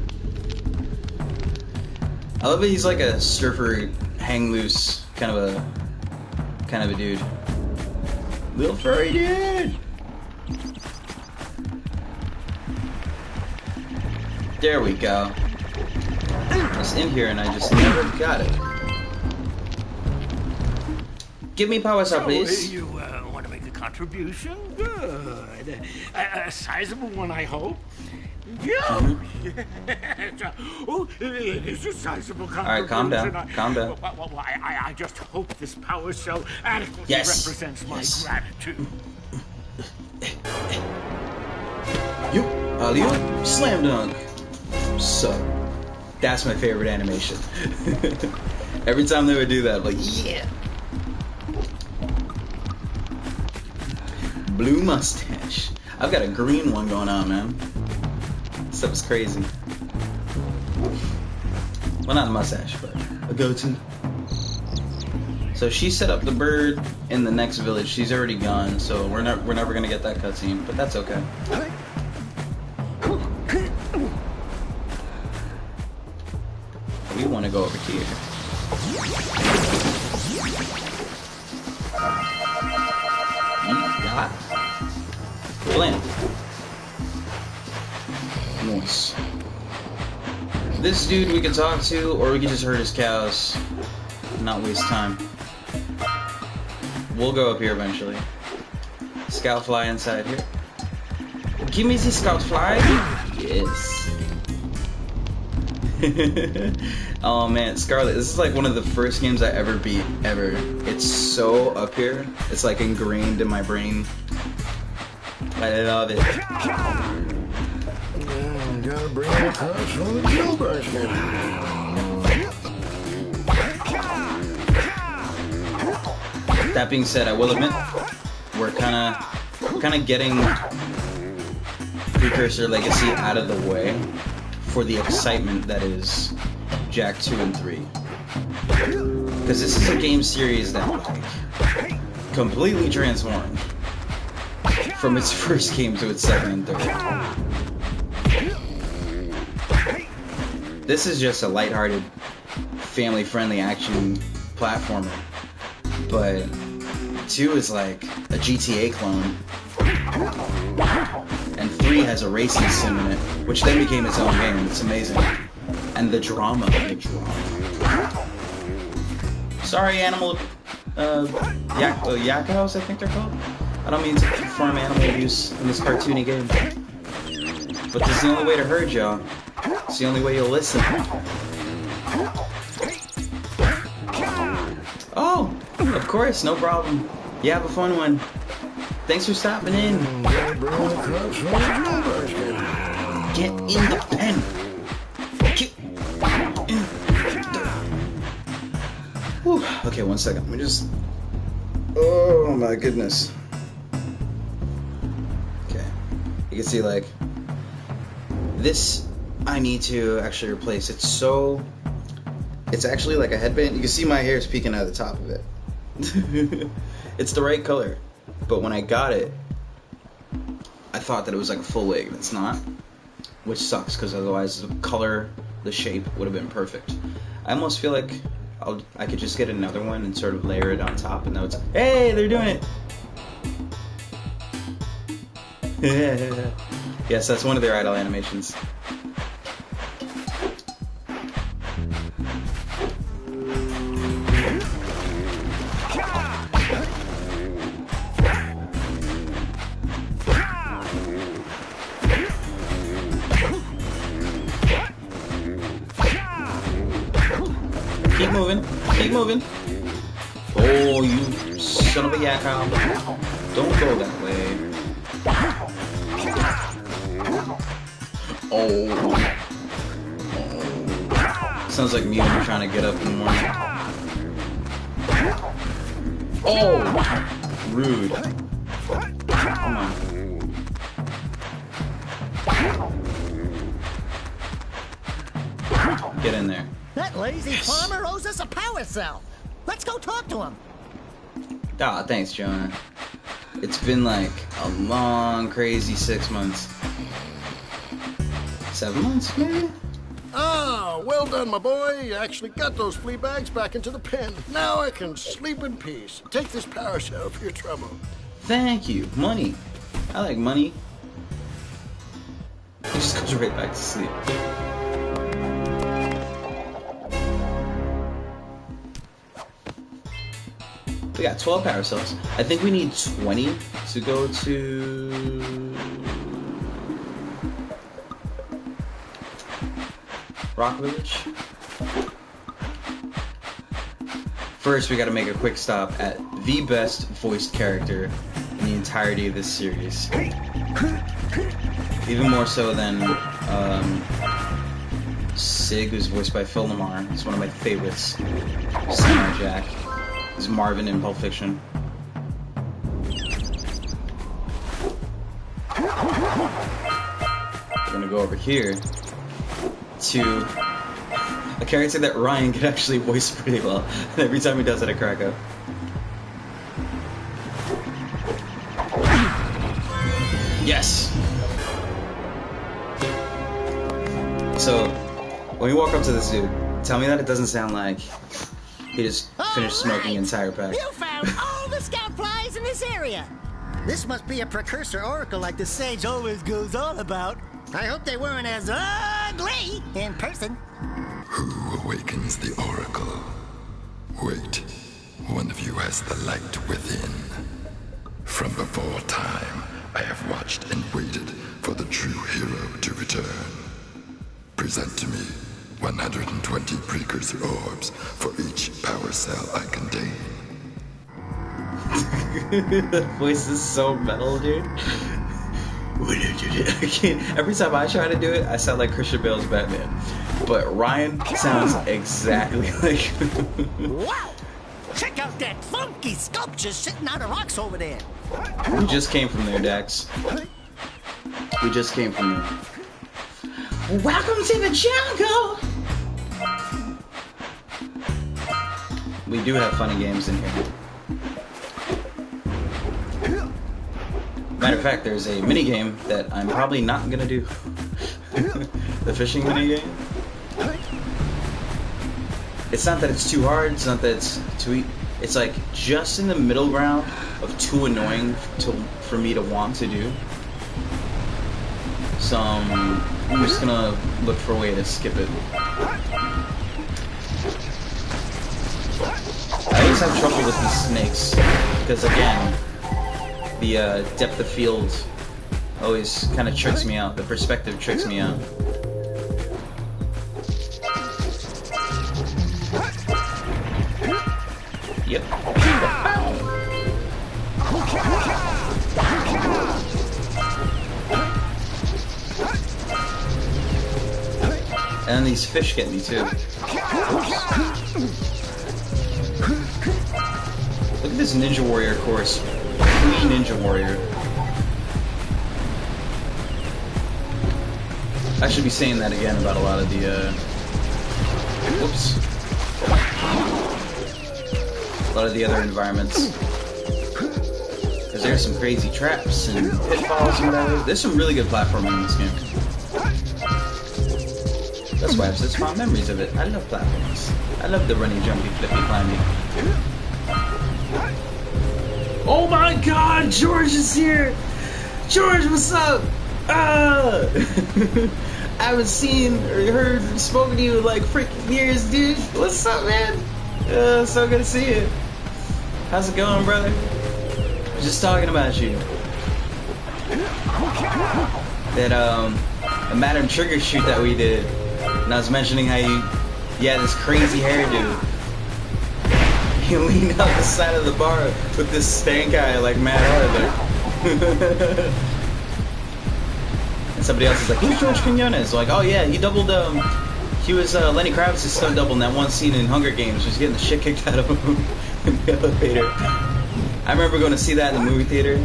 I love that he's like a surfer, hang loose kind of a dude. Little furry dude. There we go. I was in here and I just never got it. Give me power up, please. You want to make a contribution? Good. A sizable one, I hope. Yeah. Oh, it is a sizable contribution. Alright, calm down. Calm down. Well, I just hope this power cell adequately Yes. represents my Yes. gratitude. You, alley-oop, slam dunk. So, that's my favorite animation. Every time they would do that, I'm like, yeah. Blue mustache. I've got a green one going on, man. Stuff is crazy. Well, not a mustache, but a goatee. So she set up the bird in the next village. She's already gone, so we're never gonna get that cutscene, but that's okay. We want to go over here. Yeah. Blam. Nice. This dude we can talk to, or we can just herd his cows. Not waste time. We'll go up here eventually. Scout fly inside here. Give me the scout fly. Yes. Oh man, Scarlet, this is like one of the first games I ever beat, ever. It's so up here. It's like ingrained in my brain. I love it. Gotta bring the house from the jailbreak. That being said, I will admit, we're kind of getting Precursor Legacy out of the way for the excitement that is Jak 2 and 3. Because this is a game series that like completely transformed from its first game to its second and third. This is just a lighthearted, family-friendly action platformer, but 2 is like a GTA clone, and 3 has a racing sim in it, which then became its own game. It's amazing. And the drama. Sorry, animal, yakos, I think they're called. I don't mean to perform animal abuse in this cartoony game, but this is the only way to herd y'all. It's the only way you'll listen. Oh, of course, no problem. You have a fun one. Thanks for stopping in. Get in the pen. Get in the... Whew. Okay, 1 second. Let me just... Oh my goodness. Okay. You can see, like, this I need to actually replace. It's actually like a headband. You can see my hair is peeking out of the top of it. It's the right color. But when I got it, I thought that it was like a full wig, and it's not. Which sucks, because otherwise the color, the shape would have been perfect. I almost feel like I could just get another one and sort of layer it on top, and now it's... Hey, they're doing it! Yes, that's one of their idle animations. Keep moving. Keep moving. Oh, you son of a yakko. Don't go that way. Oh. Sounds like me when you're trying to get up in the morning. Oh! Rude. Come on. Get in there. That lazy farmer owes us a power cell. Let's go talk to him. Ah, thanks, Jonah. It's been like a long, crazy 6 months. 7 months, maybe? Ah, well done, my boy. You actually got those flea bags back into the pen. Now I can sleep in peace. Take this power cell for your trouble. Thank you. Money. I like money. He just goes right back to sleep. We got 12 power cells. I think we need 20 to go to Rock Village. First, we gotta make a quick stop at the best voiced character in the entirety of this series. Even more so than Sig, who's voiced by Phil Lamar. He's one of my favorites. Samurai Jack. He's Marvin in Pulp Fiction. We're gonna go over here to a character that Ryan can actually voice pretty well. Every time he does it, I crack up. Yes! So, when you walk up to this dude, tell me that it doesn't sound like he just finished smoking an entire pack. You found all the scout flies in this area. This must be a precursor oracle like the sage always goes on about. I hope they weren't as ugly in person. Who awakens the oracle? Wait, one of you has the light within. From before time, I have watched and waited for the true hero to return. Present to me 120 precursor orbs for each power cell I contain. That voice is so metal, dude. I can't. Every time I try to do it, I sound like Christian Bale's Batman. But Ryan sounds exactly like. Wow! Check out that funky sculpture sitting out of rocks over there. We just came from there, Dax. We just came from there. Welcome to the jungle! We do have funny games in here. Matter of fact, there's a mini game that I'm probably not gonna do. The fishing mini game. It's not that it's too hard. It's not that it's too. It's like just in the middle ground of too annoying for me to want to do. So I'm just gonna look for a way to skip it. I always have trouble with these snakes because again, the depth of field always kind of tricks me out. The perspective tricks me out. Yep. And then these fish get me too. Look at this Ninja Warrior course. Free Ninja Warrior. I should be saying that again about a lot of the, whoops. A lot of the other environments. Because there's some crazy traps and pitfalls and whatever. There's some really good platforming in this game. That's why I have such fond memories of it. I love platforms. I love the running, jumpy, flippy, climbing. Oh my god, George is here! George, what's up? Ah! I haven't seen or heard or spoken to you in like freaking years, dude. What's up, man? So good to see you. How's it going, brother? Just talking about you. That Madam Trigger shoot that we did, and I was mentioning how you had this crazy hairdo. You leaned out the side of the bar with this stank eye like Matt Harley. And somebody else is like, who's George Quinones? Like, oh yeah, he doubled, he was Lenny Kravitz's stunt double in that one scene in Hunger Games. Just getting the shit kicked out of him in the elevator. I remember going to see that in the movie theater,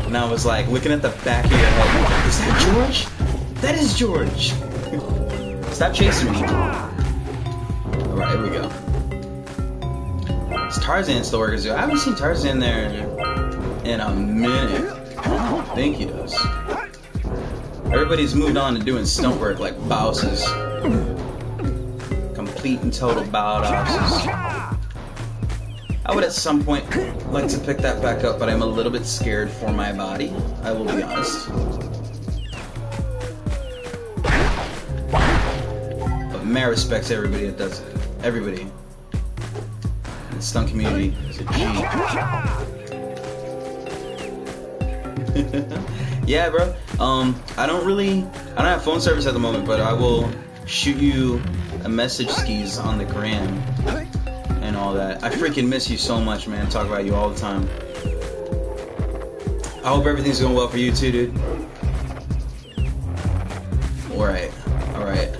and I was like, looking at the back of your head, is that George? That is George! Stop chasing me. Alright, here we go. Is Tarzan still working? I haven't seen Tarzan there in a minute. I think he does. Everybody's moved on to doing stunt work like bosses. Complete and total bosses. I would at some point like to pick that back up, but I'm a little bit scared for my body. I will be honest. But mad respects to everybody that does it. Everybody. In the stunt community is a G. Yeah, bro. I don't have phone service at the moment, but I will shoot you a message skis on the gram and all that. I freaking miss you so much, man. Talk about you all the time. I hope everything's going well for you too, dude. Alright. Alright.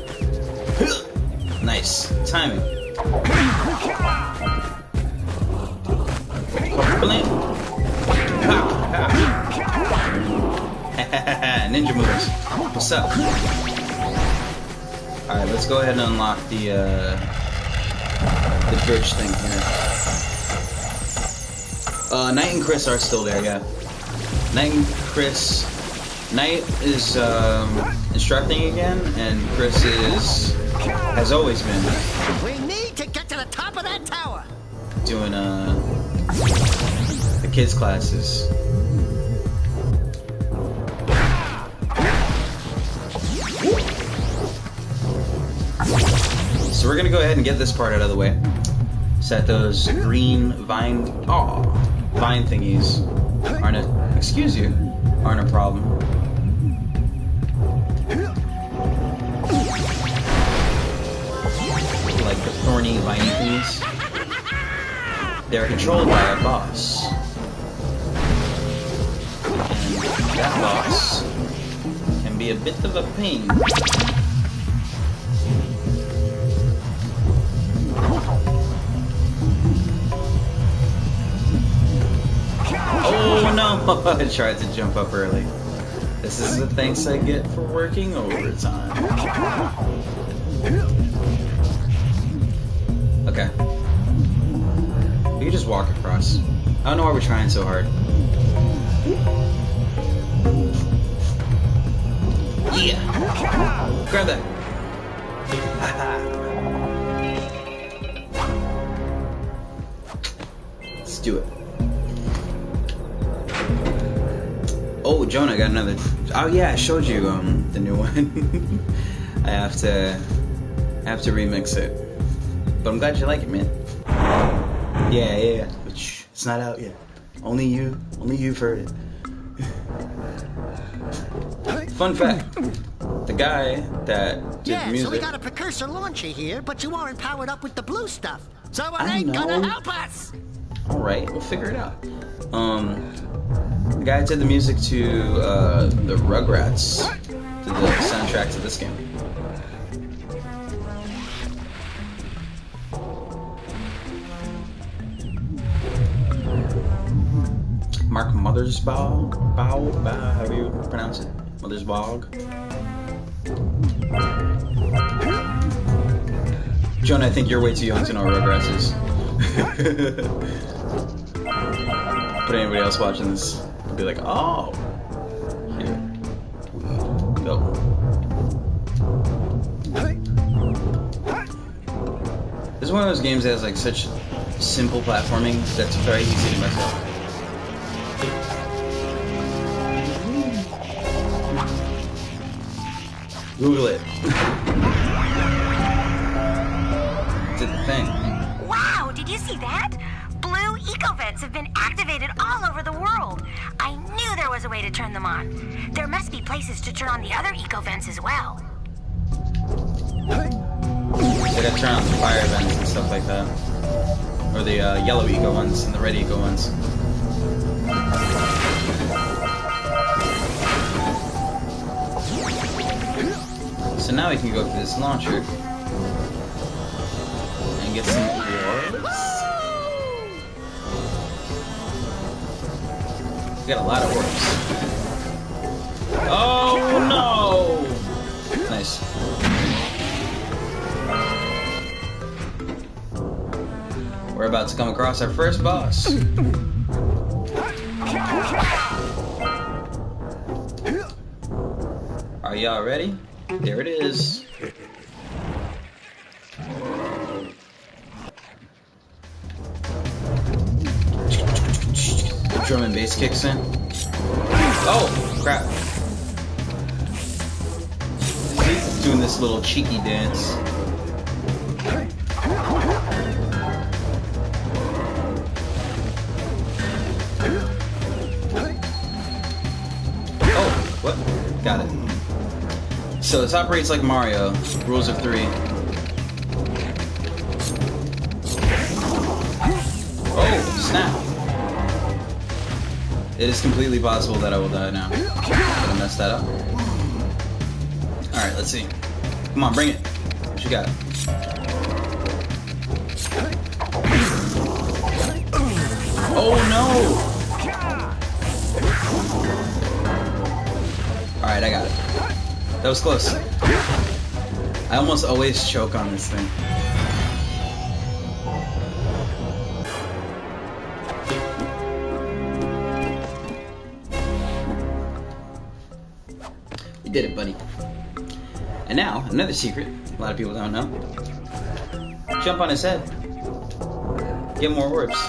Nice. Timing. Blink. Ninja moves. What's up? Alright, let's go ahead and unlock the bridge thing here. Knight and Chris are still there, yeah. Knight and Chris. Knight is instructing again, and Chris has always been. We need to get to the top of that tower. Doing the kids' classes. So we're gonna go ahead and get this part out of the way. Set those green vine thingies aren't a problem. Like the thorny vine thingies. They're controlled by a boss. And that boss can be a bit of a pain. Oh no! I tried to jump up early. This is the thanks I get for working overtime. Okay. We can just walk across. I don't know why we're trying so hard. Yeah! Grab that! Let's do it. Oh, Jonah, I got another. Oh yeah, I showed you the new one. I have to remix it, but I'm glad you like it, man. Yeah. But shh, it's not out yet. Only you've heard it. Fun fact: the guy that did the music. So we got a precursor launcher here, but you aren't powered up with the blue stuff, so it ain't gonna help us. All right, we'll figure it out. The guy did the music to the Rugrats, to the soundtrack to this game. Mark Mothersbaugh, however you pronounce it, Mothersbaugh. Jonah, I think you're way too young to know what Rugrats is. But anybody else watching this would be like, oh, here we go. This is one of those games that has like such simple platforming that's very easy to mess up. Google it. Did the thing. Wow, did you see that? Blue eco-vents have been activated all over the world. I knew there was a way to turn them on. There must be places to turn on the other eco-vents as well. They gotta turn on the fire vents and stuff like that. Or the yellow eco ones and the red eco ones. So now we can go to this launcher and get some orbs. We got a lot of orbs. Oh no! Nice. We're about to come across our first boss. Are y'all ready? There it is. The drum and bass kicks in. Oh, crap. He's doing this little cheeky dance. Oh, what? Got it. So this operates like Mario, rules of 3. Oh, snap. It is completely possible that I will die now. Did I mess that up? Alright, let's see. Come on, bring it. What you got? Oh no! Alright, I got it. That was close. I almost always choke on this thing. You did it, buddy. And now, another secret a lot of people don't know. Jump on his head. Get more orbs.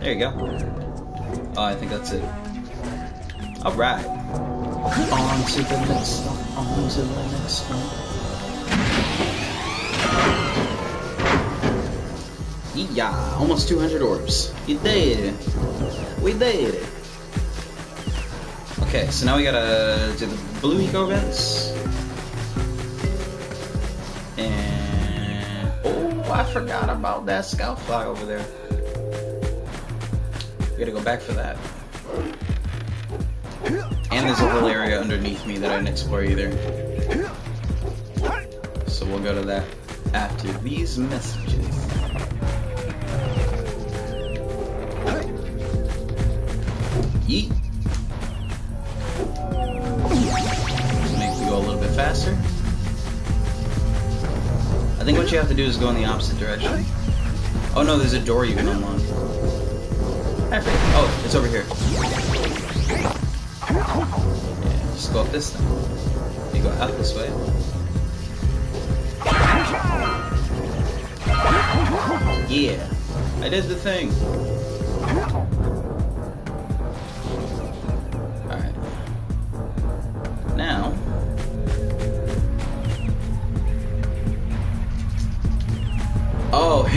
There you go. Oh, I think that's it. Alright. On to the next one. On to the next one. Yeah, almost 200 orbs. You did it. We did it. Okay, so now we gotta do the blue eco vents. And oh, I forgot about that scout fly over there. We gotta go back for that. And there's a whole area underneath me that I didn't explore either. So we'll go to that after these messages. Yeet. Make me go a little bit faster. I think what you have to do is go in the opposite direction. Oh no, there's a door you can unlock. Oh, it's over here. Yeah, just go up this thing. You go out this way. Yeah, I did the thing. Alright. Now. Oh,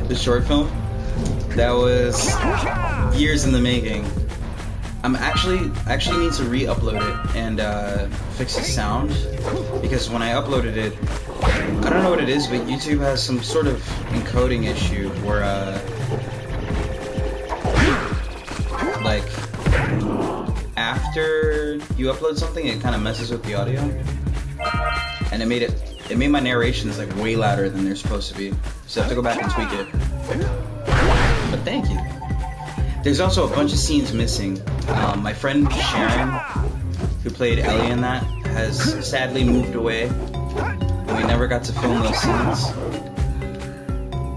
the short film? That was years in the making. I actually need to re-upload it and fix the sound, because when I uploaded it, I don't know what it is, but YouTube has some sort of encoding issue where like after you upload something, it kind of messes with the audio, and it made my narrations like way louder than they're supposed to be. So I have to go back and tweak it. But thank you. There's also a bunch of scenes missing. My friend Sharon, who played Ellie in that, has sadly moved away, and we never got to film those scenes.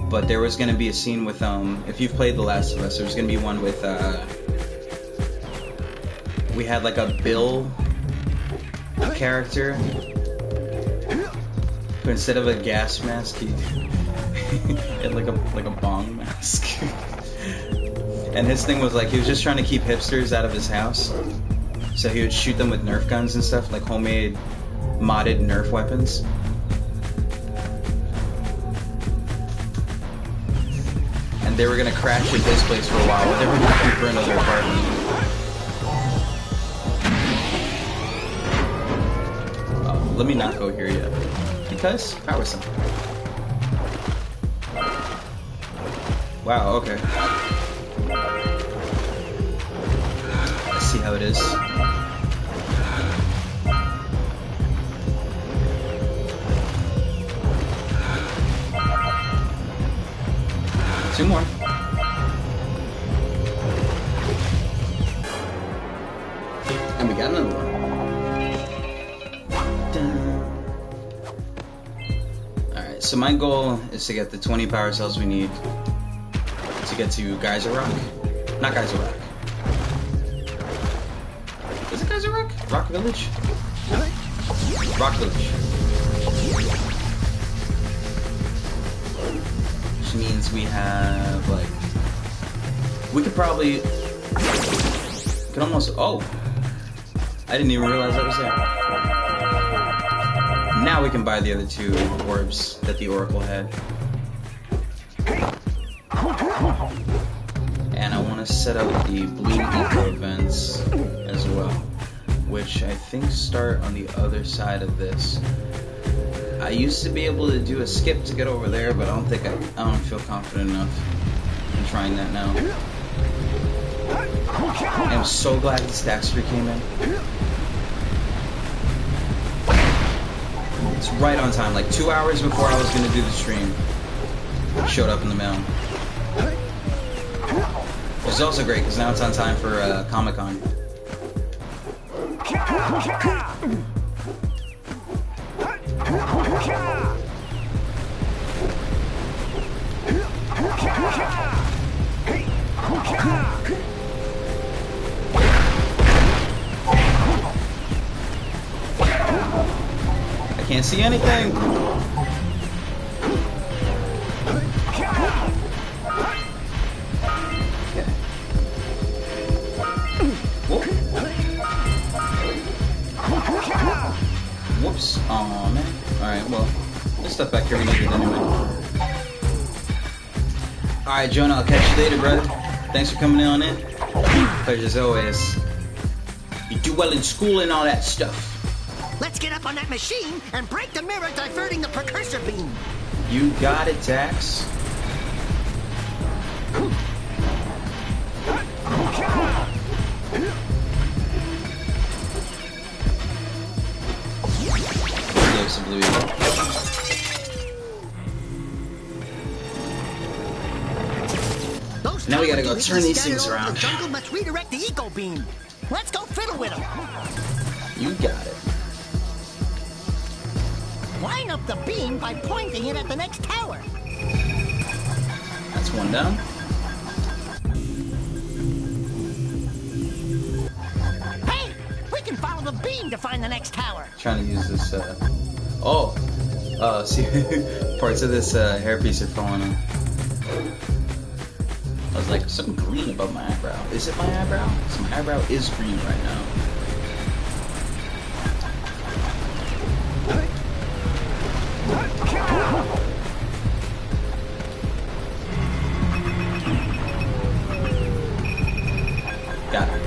But there was going to be a scene with, if you've played The Last of Us, there was going to be one with, we had like a Bill character, who instead of a gas mask, he had like a bong mask. And his thing was like he was just trying to keep hipsters out of his house. So he would shoot them with Nerf guns and stuff, like homemade, modded Nerf weapons. And they were gonna crash at his place for a while while they were looking for another apartment. Let me not go here yet. Because power something. Wow, okay. Let's see how it is. Two more. And we got another one. Alright, so my goal is to get the 20 power cells we need to get to Geyser Rock. Not Geyser Rock. Is it Geyser Rock? Rock Village? Rock Village. Which means we have, like... We could probably... We could almost... Oh! I didn't even realize that was there. Now we can buy the other two orbs that the Oracle had. And I want to set up the blue eco events as well, which I think start on the other side of this. I used to be able to do a skip to get over there, but I don't feel confident enough in trying that now. I'm so glad this Daxter came in. It's right on time, like 2 hours before I was gonna do the stream. It showed up in the mail. Which is also great, because now it's on time for Comic-Con. I can't see anything! Whoops. Aw, man. Alright, well, this stuff back here we needed anyway. Alright, Jonah, I'll catch you later, brother. Thanks for coming on in. Pleasure as always. You do well in school and all that stuff. Let's get up on that machine and break the mirror diverting the precursor beam. You got it, Dax. Now we gotta go turn these things around. The jungle must redirect the eco beam. Let's go fiddle with them. You got it. Line up the beam by pointing it at the next tower. That's one down. Hey, we can follow the beam to find the next tower. Trying to use this. See, parts of this hairpiece are falling on. I was like, something green above my eyebrow. Is it my eyebrow? So my eyebrow is green right now. Got it.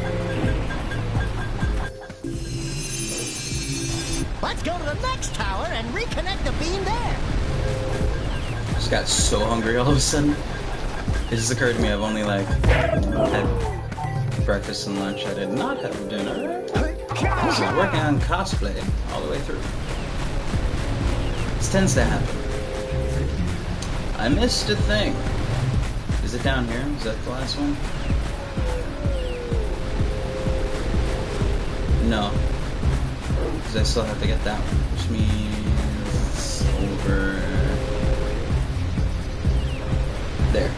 Let's go to the next tower and reconnect the beam there. Just got so hungry all of a sudden. It just occurred to me I've only like had breakfast and lunch. I did not have dinner. This is working on cosplay all the way through. This tends to happen. I missed a thing. Is it down here? Is that the last one? No. Because I still have to get that one, which means over there.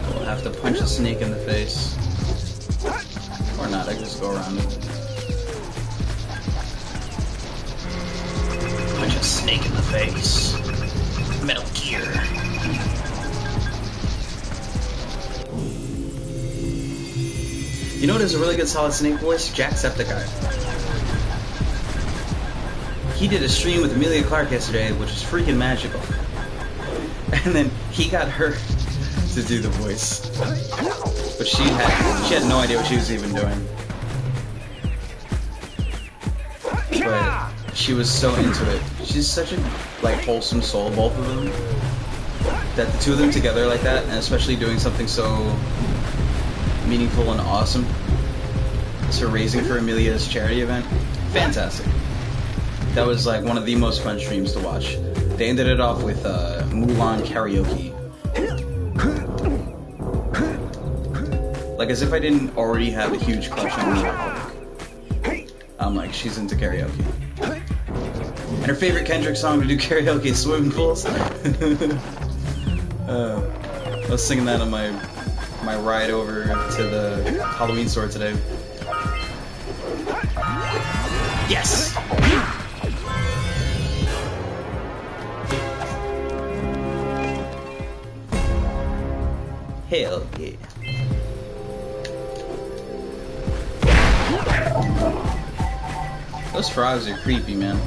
I will have to punch a snake in the face. Or not, I can just go around it. Punch a snake in the face. Metal Gear. You know what is a really good solid Snake voice? Jacksepticeye. He did a stream with Amelia Clark yesterday, which was freaking magical. And then he got her to do the voice. But she had no idea what she was even doing. But she was so into it. She's such a like wholesome soul, both of them. That the two of them together like that, and especially doing something so meaningful and awesome as her raising for Amelia's charity event. Fantastic. That was like one of the most fun streams to watch. They ended it off with Mulan karaoke. Like as if I didn't already have a huge crush on Mulan. I'm like, she's into karaoke. And her favorite Kendrick song to do karaoke is Swimming Pools. I was singing that on my ride over to the Halloween store today. Yes! Hell yeah. Those frogs are creepy, man.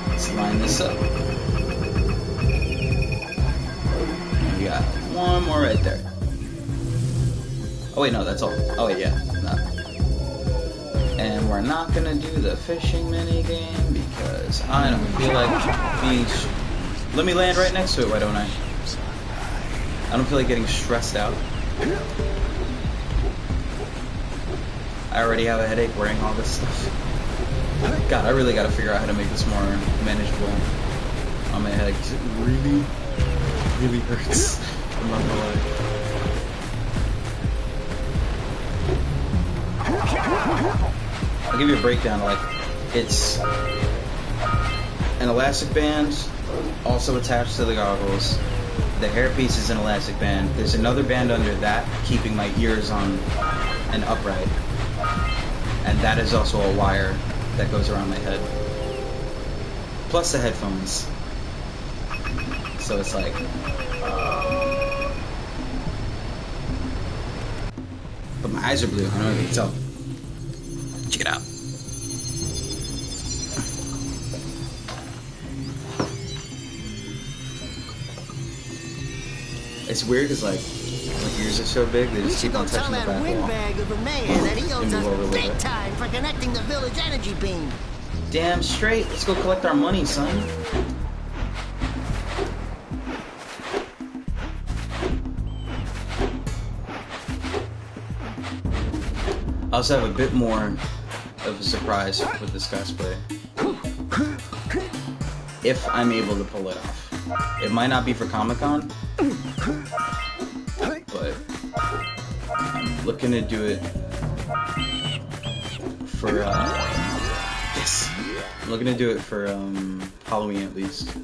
Let's line this up. We got one more right there. Oh wait, no, that's all. Oh wait, yeah, no. And we're not gonna do the fishing minigame because I don't feel like being... Let me land right next to it, why don't I? I don't feel like getting stressed out. I already have a headache wearing all this stuff. God, I really gotta figure out how to make this more manageable on my head because it really, really hurts. I'm not gonna lie. I'll give you a breakdown. Like, it's an elastic band also attached to the goggles. The hairpiece is an elastic band. There's another band under that keeping my ears on and upright. And that is also a wire that goes around my head. Plus the headphones. So it's like... But my eyes are blue. I don't know if you can tell. Check it out. It's weird because like my ears are so big they just keep on touching the back wall. Windbag of a mayor that he owes us big time for connecting the village energy beam. Damn straight. Let's go collect our money, son. I also have a bit more of a surprise with this cosplay. If I'm able to pull it off. It might not be for Comic-Con, but I'm looking to do it for, yes! I'm looking to do it for, Halloween at least.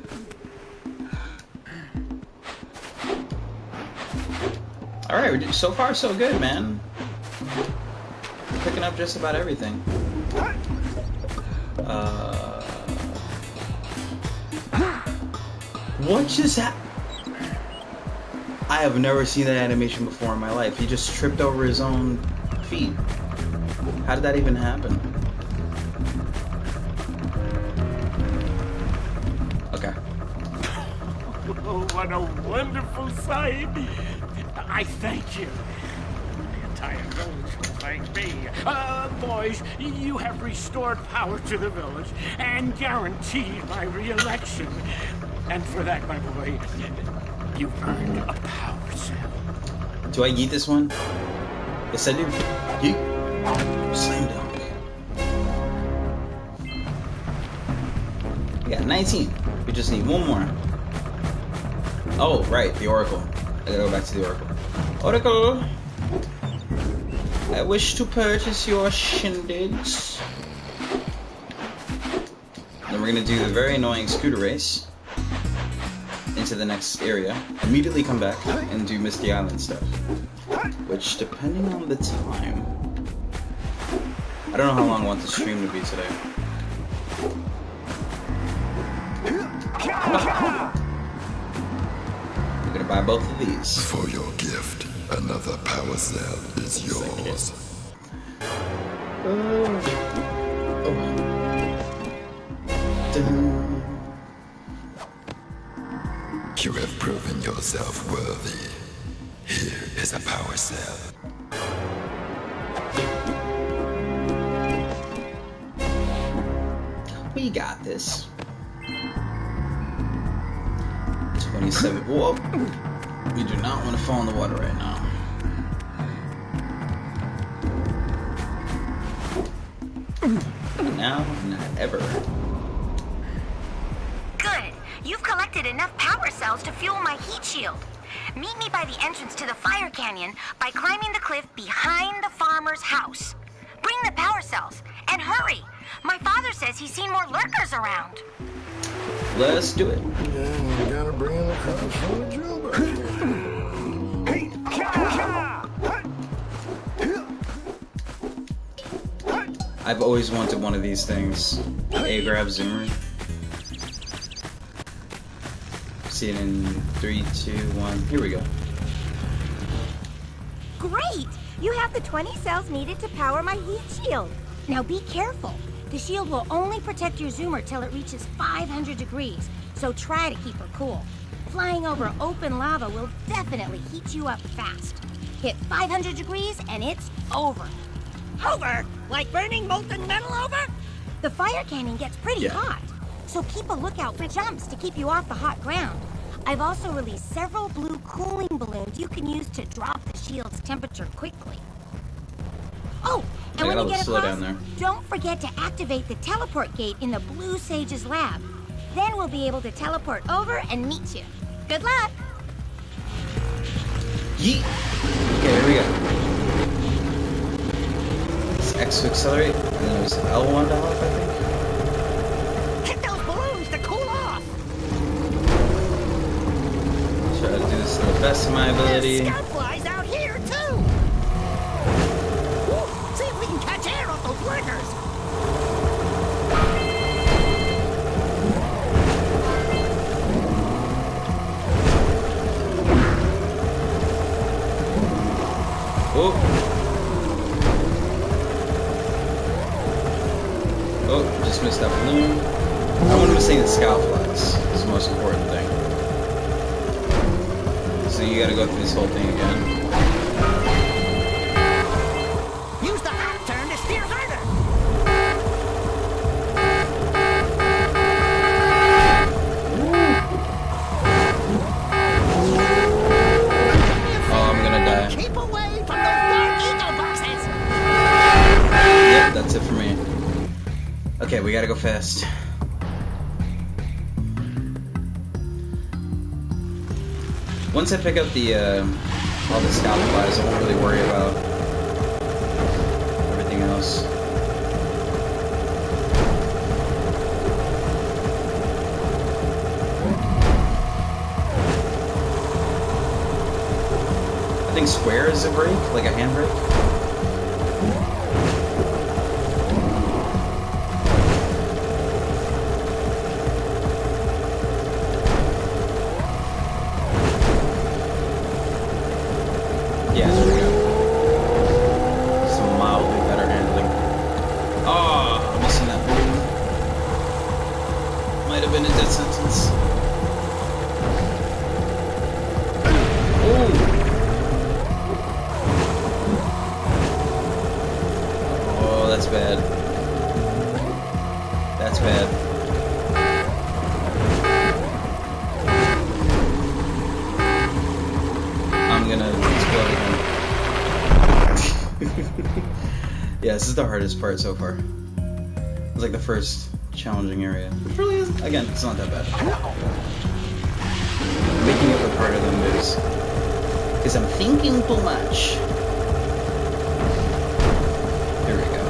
Alright, so far so good, man. We're picking up just about everything. What just happened? I have never seen that animation before in my life. He just tripped over his own feet. How did that even happen? Okay. Oh, what a wonderful sight! I thank you. The entire village will thank me. Boys, you have restored power to the village and guaranteed my re-election. And for that, my boy, you've earned a power cell. Do I yeet this one? Yes, I do. Yeet. Slam dunk. We got 19. We just need one more. Oh, right, the Oracle. I gotta go back to the Oracle. Oracle! I wish to purchase your shindigs. Then we're gonna do the very annoying scooter race into the next area, immediately come back and do Misty Island stuff. Which, depending on the time... I don't know how long I want the stream to be today. We're gonna buy both of these. For your gift, another power cell is yours. You have proven yourself worthy. Here is a power cell. We got this. 27. Whoa. We do not want to fall in the water right now. Now, not ever. Good. You've collected enough power cells to fuel my heat shield. Meet me by the entrance to the fire canyon by climbing the cliff behind the farmer's house. Bring the power cells, and hurry! My father says he's seen more lurkers around. Let's do it. Yeah, you gotta bring in the cops from the jungle. I've always wanted one of these things. A grab zoomer. See it in 3, 2, 1. Here we go. Great! You have the 20 cells needed to power my heat shield. Now be careful. The shield will only protect your zoomer till it reaches 500 degrees, so try to keep her cool. Flying over open lava will definitely heat you up fast. Hit 500 degrees and it's over. Over? Like burning molten metal over? The fire canyon gets pretty hot, so keep a lookout for jumps to keep you off the hot ground. I've also released several blue cooling balloons you can use to drop the shield's temperature quickly. Oh, and when you get across, don't forget to activate the teleport gate in the Blue Sage's lab. Then we'll be able to teleport over and meet you. Good luck! Yeet! Okay, here we go. It's X to accelerate, and then it was L1 to hop, I think. Hit those balloons to cool off! Try to do this to the best of my ability. There's scoutflies out here, too! Woo, see if we can catch air off those lurkers! Oh, just missed that balloon. I want him to sing the scoutflies. It's the most important thing. So you gotta go through this whole thing again. Use the hot turn to steer harder! Oh, I'm gonna die. Keep away from those dark ego boxes! Yep, that's it for me. Okay, we gotta go fast. Once I pick up the all the scoutflies, I won't really worry about everything else. I think square is a brake, like a handbrake. Yeah, there we go. Some mildly better handling. Oh, I'm missing that balloon. Might have been a death sentence. Oh! Oh, that's bad. That's bad. I'm gonna explode again. Yeah, this is the hardest part so far. It's like the first challenging area. Which really is, again, it's not that bad. Making it look harder than it is. Because I'm thinking too much. Here we go.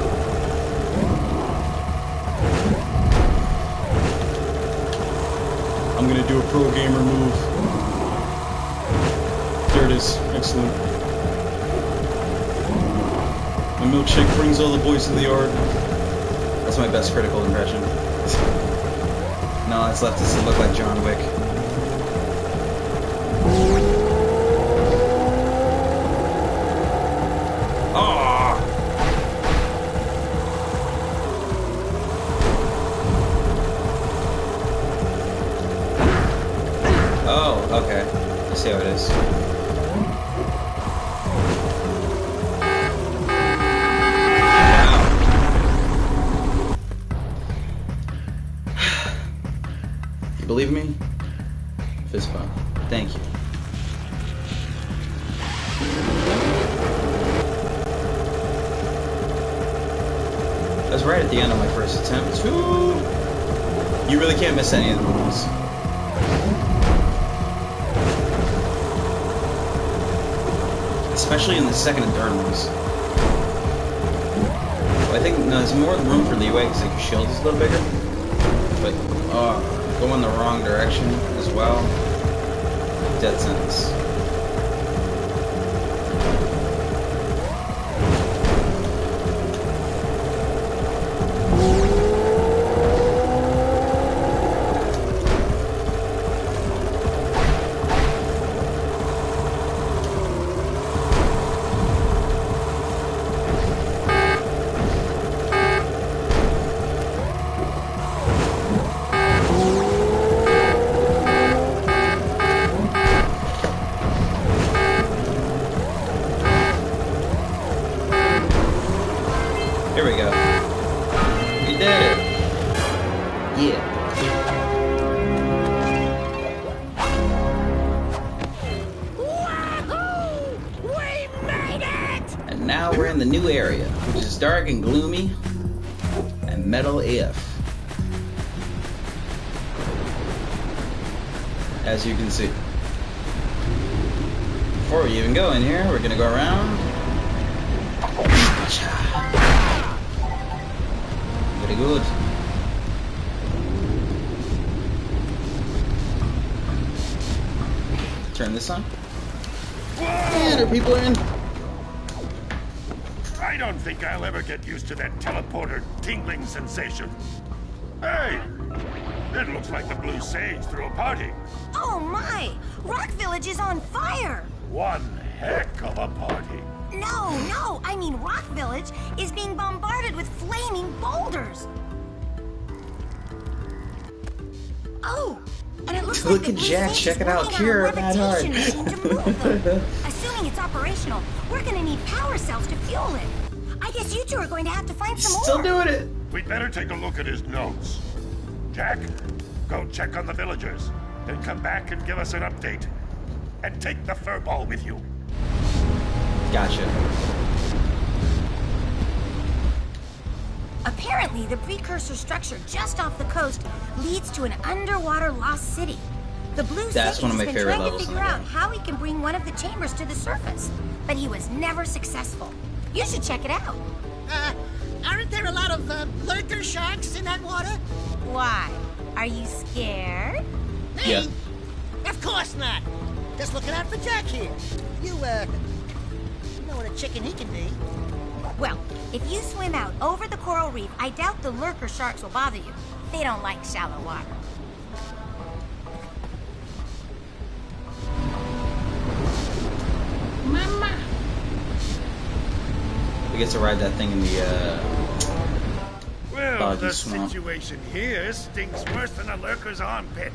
I'm gonna do a pro gamer move. There it is. Excellent. My milkshake brings all the boys to the yard. That's my best critical impression. No, it's left us to look like John Wick. Oh! Oh, okay. I see how it is. You believe me? Fist bump. Thank you. I was right at the end of my first attempt. Ooh. You really can't miss any of the rules. Especially in the second and third ones. Well, I think there's more room for leeway because like, your shield is a little bigger. But go in the wrong direction as well. Dead sentence. Here we go. We did it. Yeah. Wahoo! We made it! And now we're in the new area, which is dark and gloomy and metal AF. As you can see. Before we even go in here, we're gonna go around. Very good. Turn this on. And our people are in. I don't think I'll ever get used to that teleporter tingling sensation. Hey! It looks like the Blue Sage threw a party. Oh my! Rock Village is on fire! One heck of a party. No, I mean Rock Village is being bombarded with flaming boulders. Oh, and it looks Look like at the Blue Jack, Sage check is it out. working Cure on a that levitation hard. machine to move them. Assuming it's operational, we're gonna need power cells to fuel it. I guess you two are going to have to find some Still more. doing it. We'd better take a look at his notes. Jack, go check on the villagers. Then come back and give us an update. And take the furball with you. Gotcha. Apparently, the precursor structure just off the coast leads to an underwater lost city. The Blue That's Sage one of my has been favorite trying to levels in figure the out game. how he can bring one of the chambers to the surface, but he was never successful. You should check it out. Aren't there a lot of lurker sharks in that water? Why? Are you scared? Me? Yeah. Of course not. Just looking out for Jack here. You know what a chicken he can be. Well, if you swim out over the coral reef, I doubt the lurker sharks will bother you. They don't like shallow water. Mama. We get to ride that thing in the Well, Boggy the swamp. situation here stinks worse than a lurker's armpit.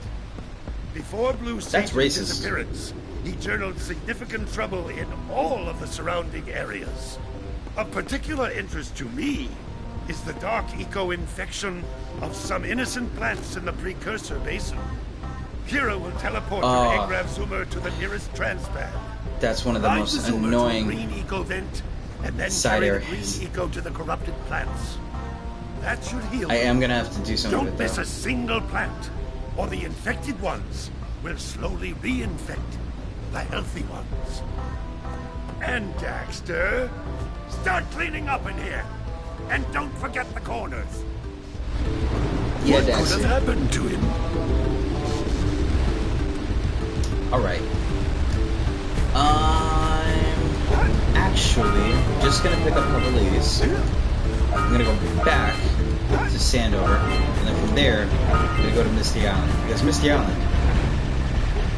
Before Blue Sage's racist. disappearance, he journaled significant trouble in all of the surrounding areas. Of particular interest to me is the dark eco-infection of some innocent plants in the precursor basin. Kira will teleport Oh. an Agrav Zoomer to the nearest transpad. That's one of the Guide most Zoomer to a annoying green eco vent, and then side carry areas. the green eco to the corrupted plants. That should heal. I am gonna have to do some of Don't it miss though. a single plant, or the infected ones will slowly reinfect the healthy ones. And Daxter, start cleaning up in here, and don't forget the corners. Yeah, What could have Daxter. happened to him? Alright. I'm actually just gonna pick up a couple of these. I'm gonna go back to Sandover And then from there, we're gonna go to Misty Island. Because Misty Island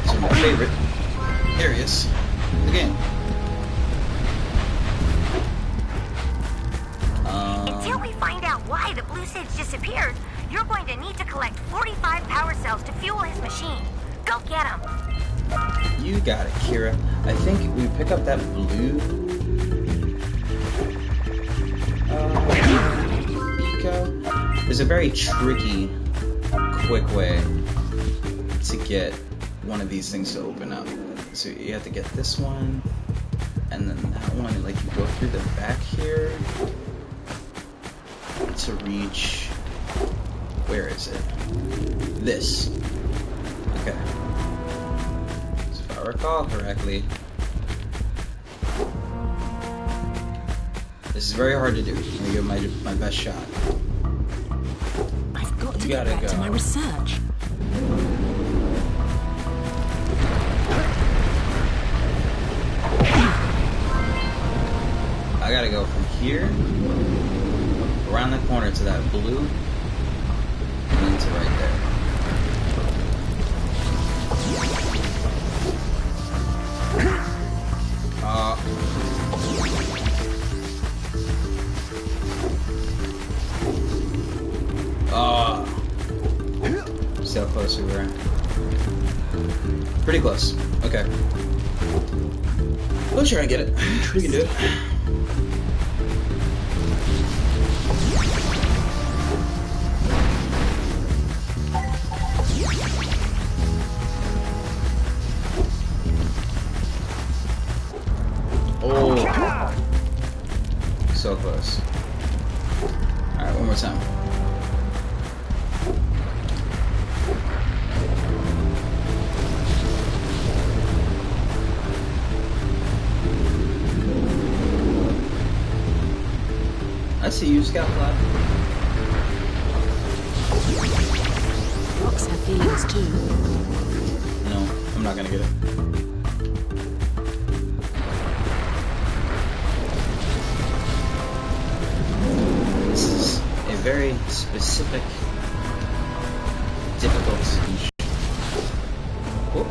is one of my favorite areas in the game. Until we find out why the blue sage disappeared, you're going to need to collect 45 power cells to fuel his machine. Go get them. You got it, Kira. I think we pick up that blue eco. There's a very tricky, quick way to get one of these things to open up. So you have to get this one, and then that one, like you go through the back here to reach, where is it? This. Okay. So if I recall correctly, this is very hard to do. I'm gonna give my best shot. I've got to get back to my research. I gotta go from here around the corner to that blue and then to right there. See how close we were. Pretty close. Okay. We'll try and get it. We can do it. Oh. So close. Alright, one more time. I see you, Scout Fly. Rocks have feelings too. No, I'm not gonna get it. This is a very specific, difficult speech. Oh.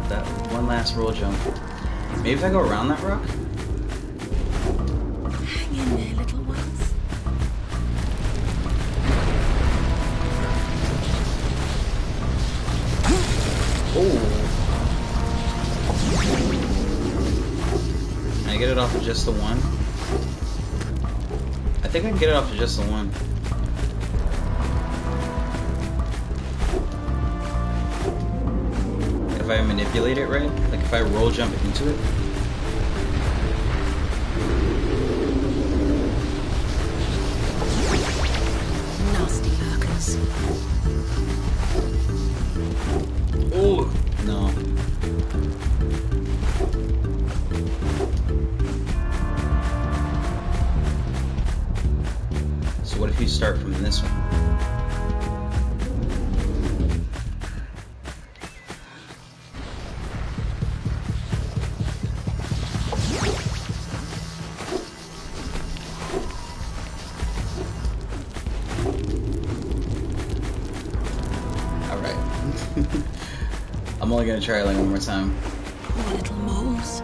That one last roll jump. Maybe if I go around that rock? Hang in there, little ones. Oh. Can I get it off of just the one? I think I can get it off of just the one. If I manipulate it right, like if I roll jump into it. Nasty lurkers. Oh no. So what if you start from this one? I'm only gonna try like one more time. Poor little moles.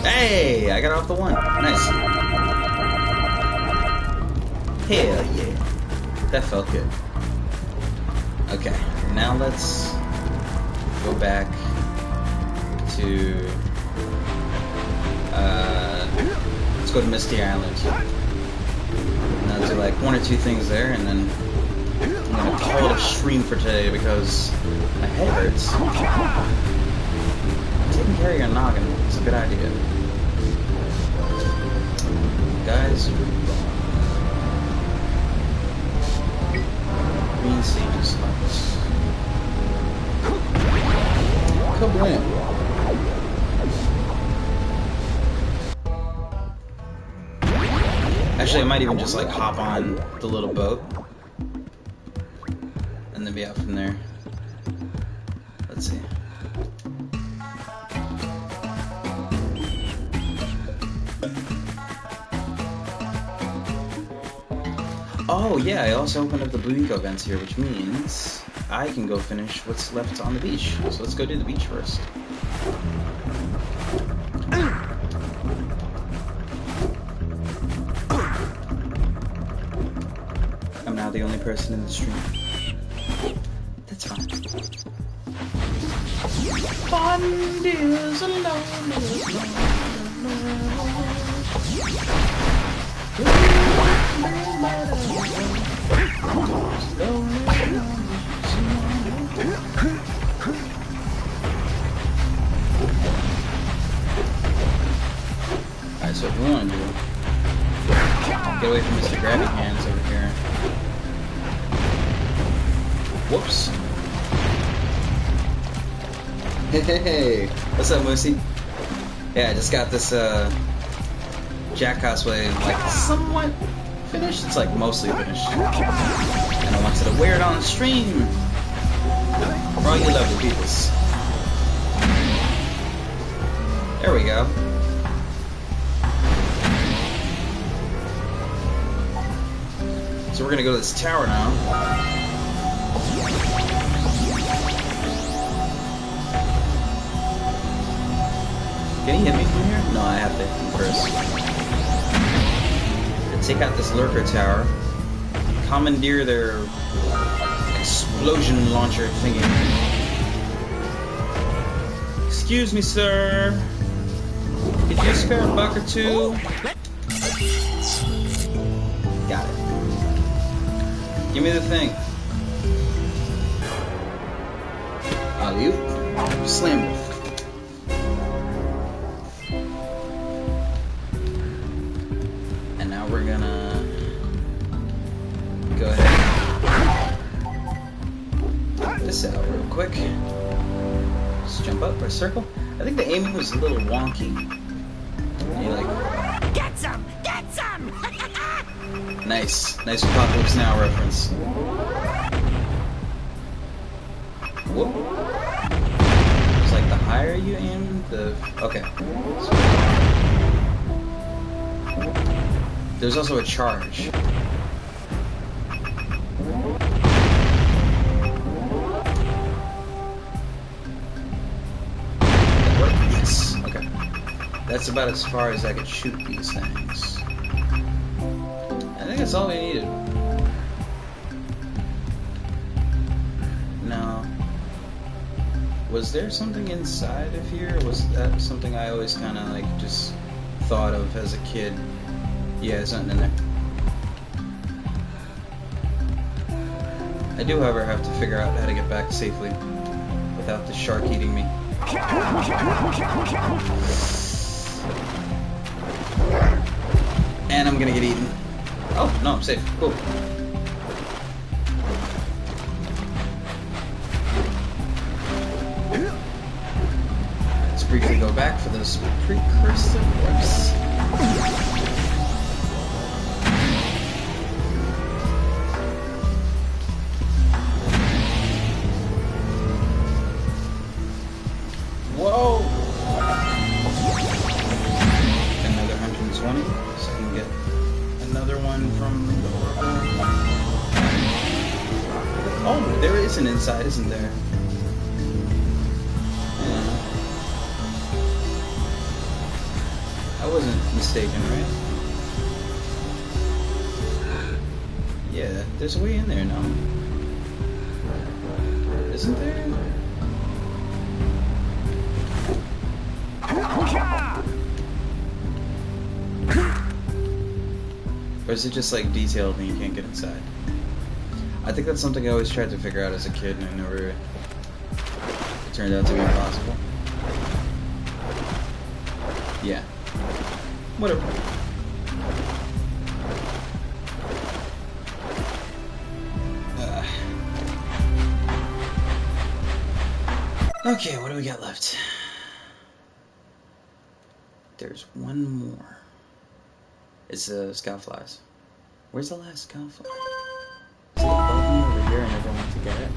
Hey, I got off the one. Nice. Hell yeah. That felt good. Okay, now let's go back to let's go to Misty Island. And I'll do like one or two things there, and then I'm gonna call it a stream for today because my head hurts. Taking care of your noggin is a good idea, guys. win. Actually, I might even just like hop on the little boat and then be out from there. Let's see. Oh yeah, I also opened up the Blue Eco events here, which means I can go finish what's left on the beach. So let's go do the beach first. I'm now the only person in the stream. That's fine. Fun is alone. Alright, so what we want to do, get away from Mr. Grabby Hands over here. Whoops. Hey, what's up, Moosey? Yeah, I just got this Jak cosplay like somewhat finished. It's like mostly finished, and I wanted to wear it on stream for all you lovely peoples. There we go. So we're gonna go to this tower now. Can he hit me from here? No, I have to hit him first. Take out this lurker tower, commandeer their explosion launcher thingy. Excuse me, sir. Could you spare a buck or two? Got it. Give me the thing. Alley-oop. Slam. We're gonna go ahead and put this out real quick. Just jump up or circle. I think the aiming was a little wonky. You like, Get some! Get some! nice Apocalypse Now reference. Whoop. It's like the higher you aim, the okay. There's also a charge. Yes. Okay. That's about as far as I could shoot these things. I think that's all we needed. Now, was there something inside of here? Or was that something I always kind of like just thought of as a kid? Yeah, there's nothing in there. I do, however, have to figure out how to get back safely without the shark eating me. And I'm gonna get eaten. Oh, no, I'm safe. Cool. Let's briefly go back for those precursor orbs. Whoa! Another 120, so I can get another one from the Oracle. Oh, there is an inside, isn't there? Yeah. I wasn't mistaken, right? Yeah, there's a way in there now. Isn't there? Or is it just like detailed and you can't get inside? I think that's something I always tried to figure out as a kid and I never... It turned out to be impossible. Yeah. Whatever. Okay, what do we got left? There's one more. It's Scoutflies. Where's the last Scoutfly? Is it above me over here and I don't want to get it?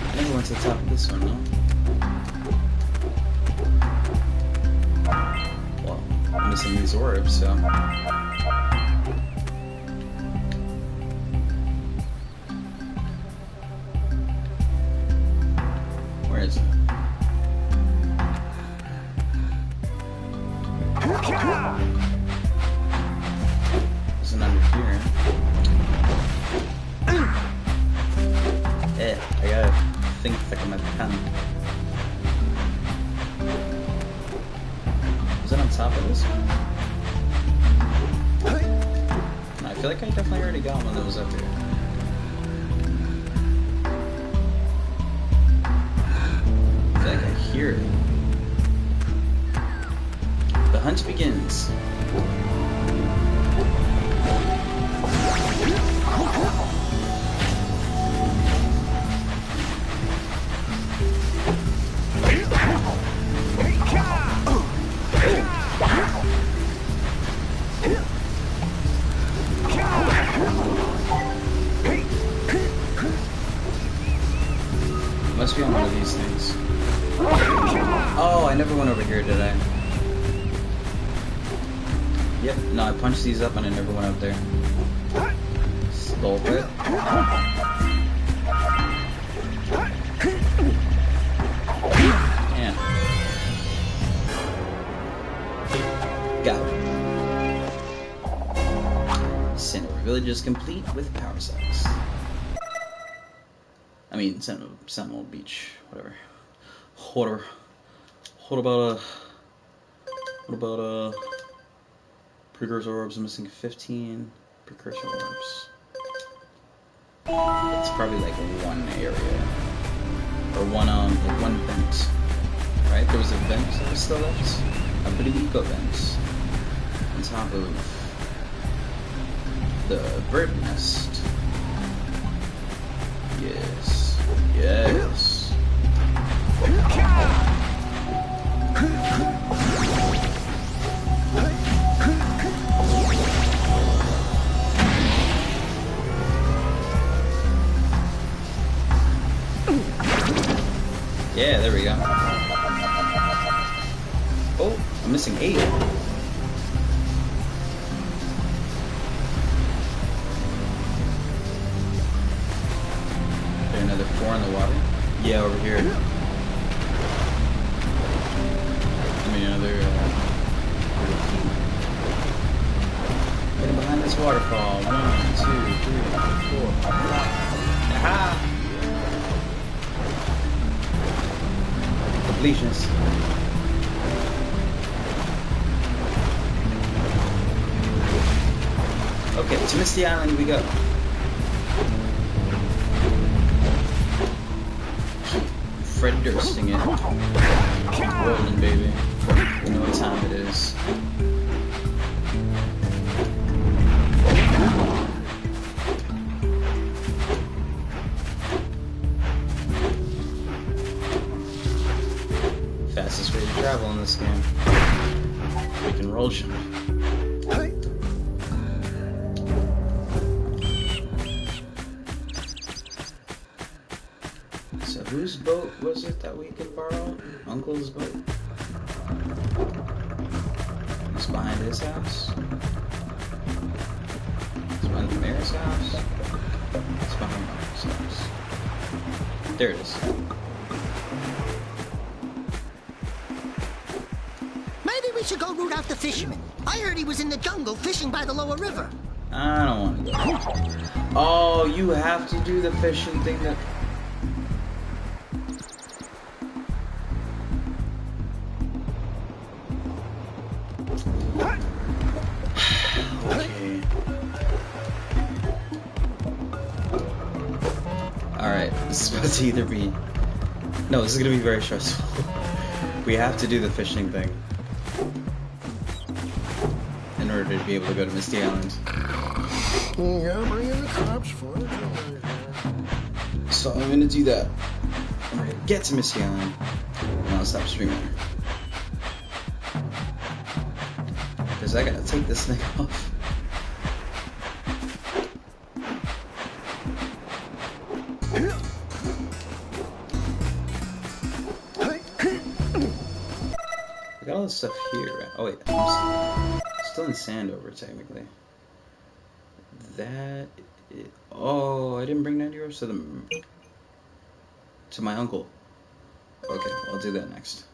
I never went to the top of this one, no? Well, I'm missing these orbs, so... Where is it? Isn't under here. I gotta think like I'm at the pen. Is it on top of this one? No, I feel like I definitely already got one that was up here. I feel like I hear it. The hunt begins. Must be on one of these things. Oh, I never went over here, did I? Yep, no, I punched these up and I never went up there. Stole it. Yeah. Got it. Sentinel Village is complete with power cells. I mean, Sentinel Beach, whatever. What about precursor orbs? I'm missing 15 precursor orbs. It's probably like one area or one vent, right? There was a vent that was still left, a blue eco vent on top of the bird nest. Yes. Yes. Yeah, there we go. Oh, I'm missing 8. Another 4 in the water? Yeah, over here. I mean, another getting behind this waterfall. 1, 2, 3, 4. Aha! Completions. Okay, to Misty Island we go. Fred Dursting it. Keep rolling, baby. You know what time it is. Fastest way to travel in this game. We can roll jump. Whose boat was it that we could borrow? Uncle's boat? It's behind his house? It's behind the mayor's house? It's behind Uncle's house. There it is. Maybe we should go root out the fisherman. I heard he was in the jungle fishing by the lower river. I don't want to go. Oh, you have to do the fishing thing that... Alright, this is about to either be... No, this is going to be very stressful. We have to do the fishing thing in order to be able to go to Misty Island. Yeah, bring in the cops for it. So I'm gonna do that. We're gonna get to Misty Island, and I'll stop streaming. Because I gotta take this thing off. I got all this stuff here, right? Oh wait, I'm still in Sandover technically. Oh, I didn't bring 90 euros to my uncle. Okay, I'll do that next.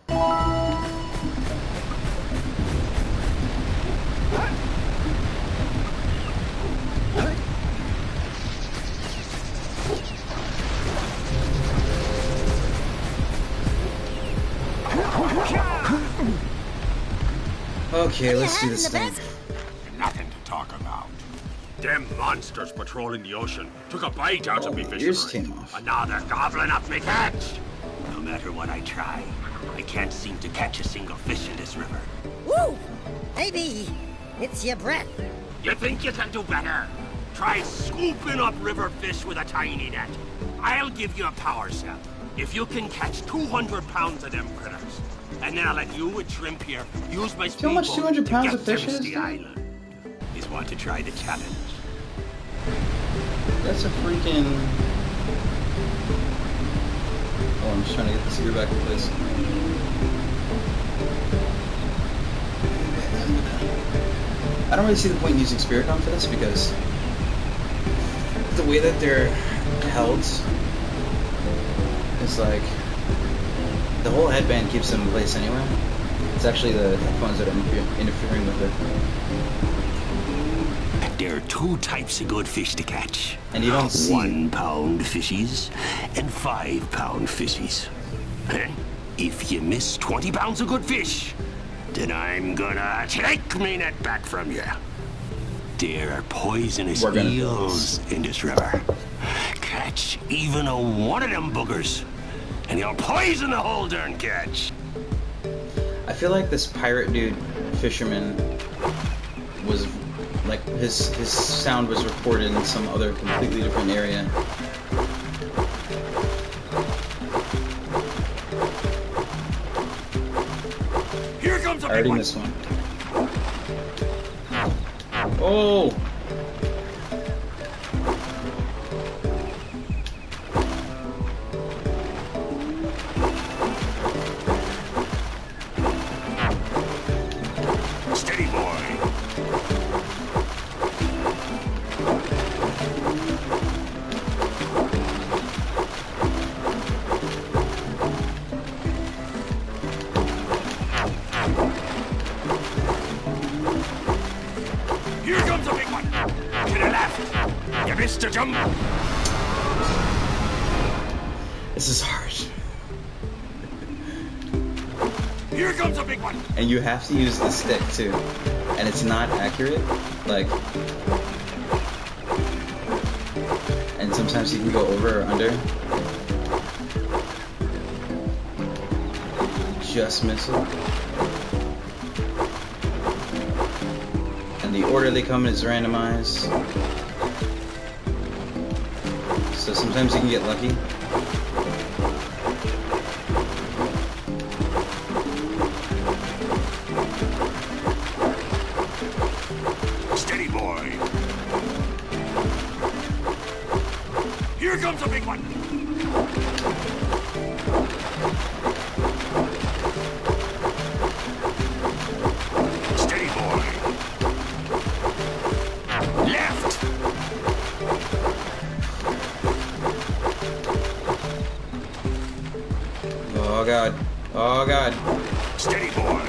Okay, let's do this thing. Nothing to talk about. Them monsters patrolling the ocean took a bite out of me fisherman. And now they're gobbling up me catch. No matter what I try, I can't seem to catch a single fish in this river. Woo! Maybe it's your breath. You think you can do better? Try scooping up river fish with a tiny net. I'll give you a power cell if you can catch 200 pounds of them critters. And then I'll let you with shrimp here use my speedboat. How much 200 pounds of fish is? The island. Is want to try the challenge. That's a freaking... Oh, I'm just trying to get this gear back in place. I don't really see the point in using Spirit Gun for this because the way that they're held is like the whole headband keeps them in place anyway. It's actually the headphones that are interfering with it. There are two types of good fish to catch. And you don't see 1 pound fishies and 5 pound fishies. If you miss 20 pounds of good fish, then I'm gonna take me net back from you. There are poisonous eels in this river. Catch even a one of them boogers, and you'll poison the whole darn catch. I feel like this pirate dude, fisherman, was like his sound was recorded in some other completely different area. Here comes a I already missed one. Oh! Steady, boy. Here comes a big one. To the left. You missed a jump. This is hard. Here comes a big one. And you have to use the stick too. And it's not accurate. Like, and sometimes you can go over or under. Just miss it. And the order they come in is randomized. So sometimes you can get lucky. Steady, boy. Here comes a big one. Steady, boy. Left. Oh god. Oh god. Steady, boy.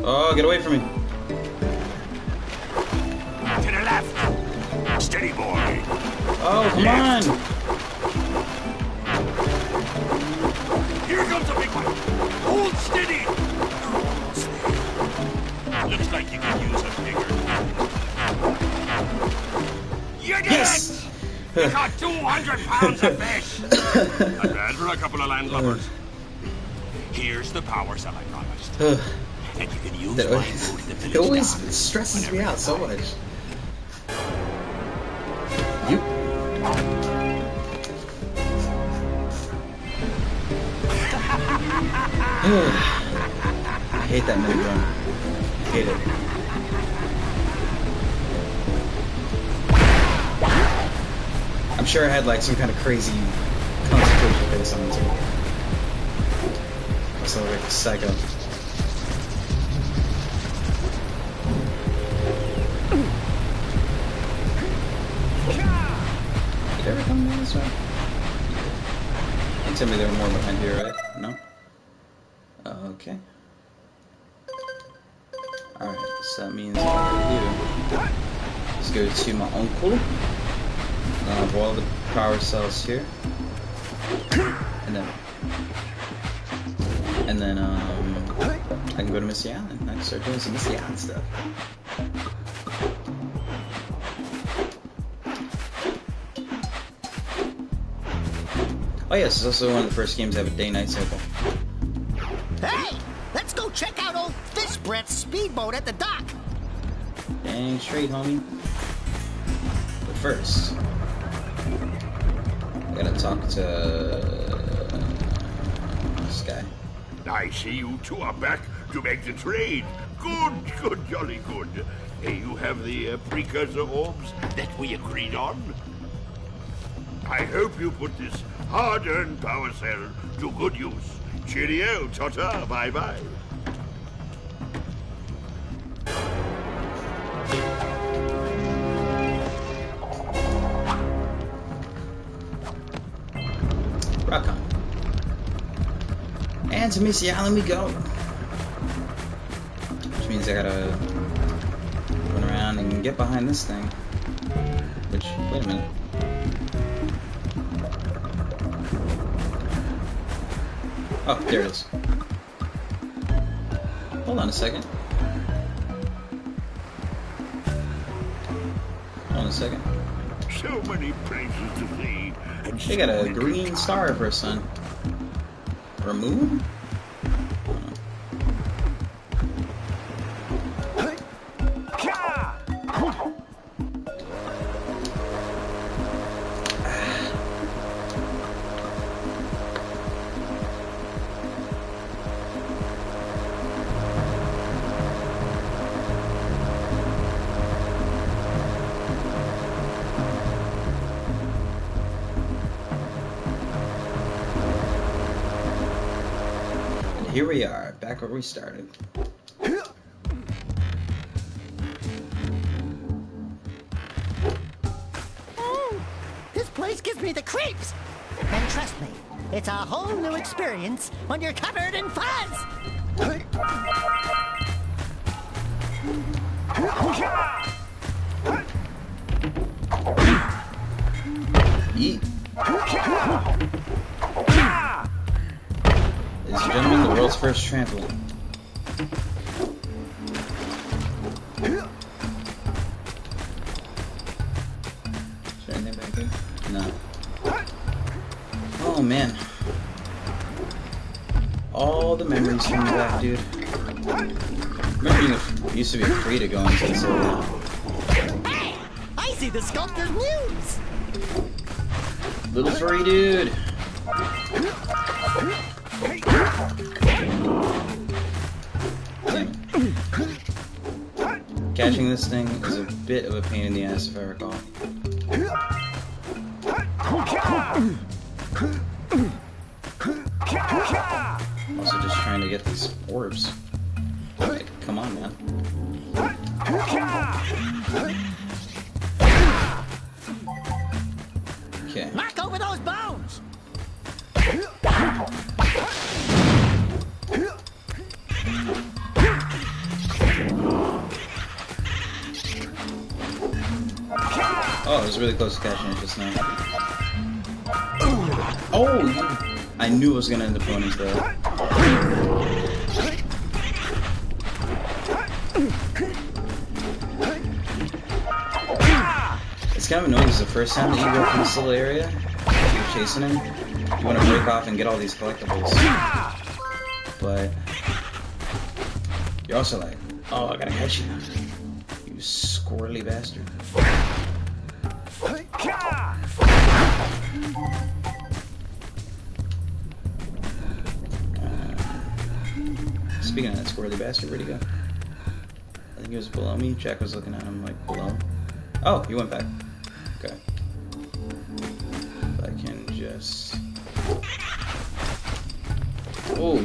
Oh, get away from me. To the left. Steady, boy. Oh, come Left. on. Here comes a big one. Hold steady. Looks like you could use a bigger. You caught 200 pounds of fish! Not bad for a couple of landlubbers. Here's the power cell I promised. And you can use my boat in the village. It always stresses me out so much. You. I hate that mini gun. I hate it. I'm sure I had like some kind of crazy concentration face on it too. I sound like a psycho. Did it ever come down this way? Don't tell me there were more behind here, right? No? Okay. Alright, so that means what I do is go to my uncle. I'll have all the power cells here. And then I can go to Missy Island. I can start doing some Missy Island stuff. Oh yes, it's also one of the first games that have a day-night cycle. Hey! Let's go check out old Fish Brett's speedboat at the dock! Dang straight, homie. But first, I gotta talk to this guy. I see you two are back to make the trade. Good, jolly good. Hey, you have the precursor orbs that we agreed on? I hope you put this hard-earned power cell to good use. Cheerio, ta-ta, bye-bye. Rock on. And to Missy Island we go. Which means I gotta run around and get behind this thing. Which, wait a minute. Oh, there it is. Hold on a second. Hold on a second. So many places to see. And They got a green star for a sun. Or a moon? Here we are, back where we started. This place gives me the creeps! And trust me, it's a whole new experience when you're covered in fuzz! Yeet. Ladies and gentlemen, the world's first trampoline. Is there anything back there? No. Oh man. All the memories coming back, dude. Remember you used to be afraid to go into this area. Hey! I see the sculptor's muse! Little furry dude. Damn it. Catching this thing is a bit of a pain in the ass if I recall. Also just trying to get these orbs. Like, come on, man. Okay. Knock over those bones! Oh, it was really close to catching it just now. Oh! I knew it was gonna end up going into that. It's kind of annoying because the first time that you go from this little area, you're chasing him, you want to break off and get all these collectibles. But you're also like, oh, I gotta catch you. You squirrely bastard. Speaking of that squirrely bastard, where'd he go? I think he was below me. Jack was looking at him like below. Oh, he went back. Okay. If I can just... Oh.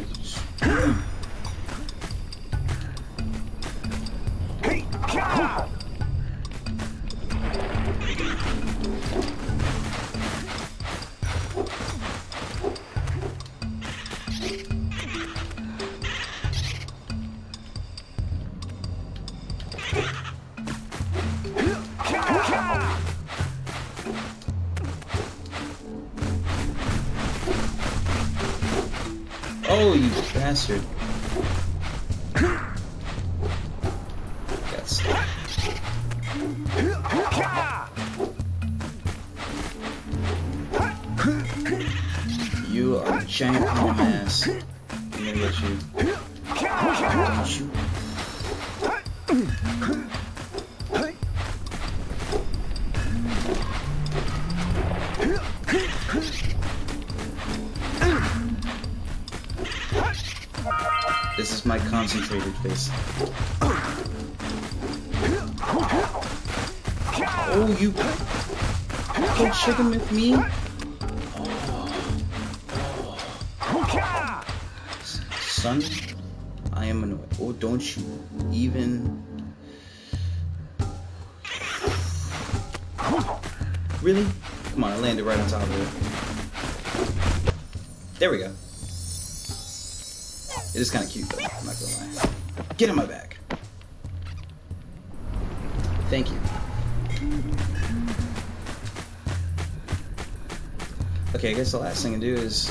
Oh, you bastard. That's... You are a giant pain in the ass. I'm gonna get you. Don't you? This is my concentrated face. Oh, you killed chicken with me? Oh. Son, I am annoyed. Oh, don't you even... Really? Come on, I landed right on top of it. There we go. It is kind of cute, though. I'm not gonna lie. Get in my bag. Thank you. Okay, I guess the last thing to do is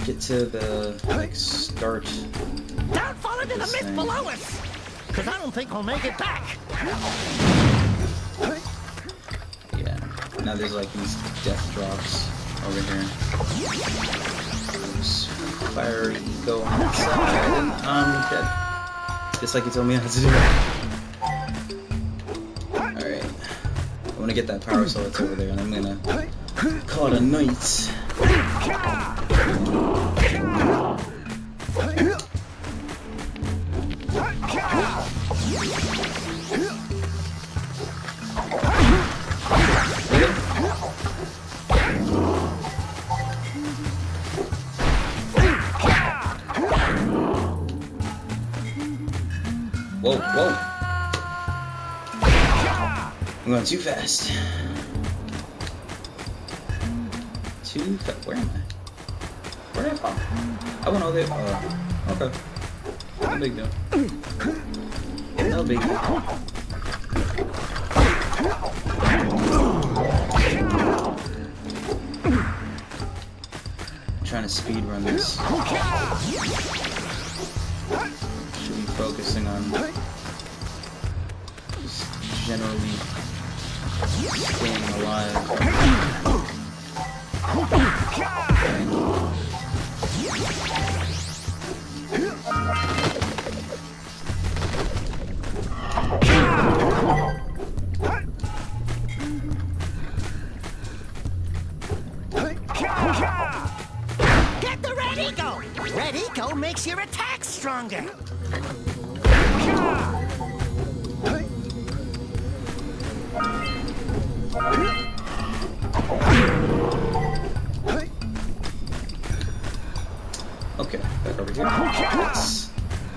get to the like start. Don't fall into the mist below us, because I don't think we'll make it back. Yeah. Now there's like these death drops over here. There's fire eco on that side, and I'm dead. Just like you told me how to do it. Alright. I want to get that power cell that's over there, and I'm gonna call it a night. Whoa, whoa. I'm going too fast. Too fast. Where am I? Where did I fall? I went over there. Oh, okay. No big deal. No big deal. I'm trying to speed run this. Should be focusing on just generally staying alive. Get the red eco! Red eco makes your attack stronger. Okay, back over here. Yes.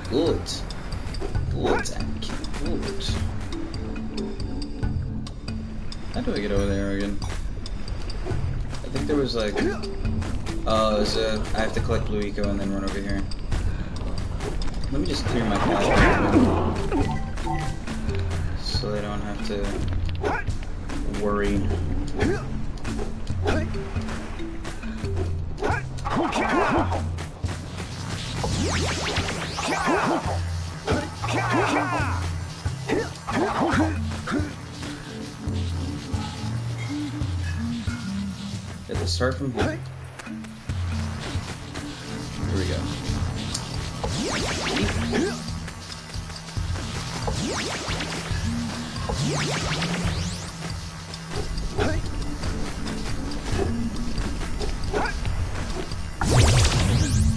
Good. Good, Anakin. Good. How do I get over there again? I think there was like... Oh, there's a... I have to collect blue eco and then run over here. Let me just clear my path so I don't have to worry. Have to start from here. Here we go.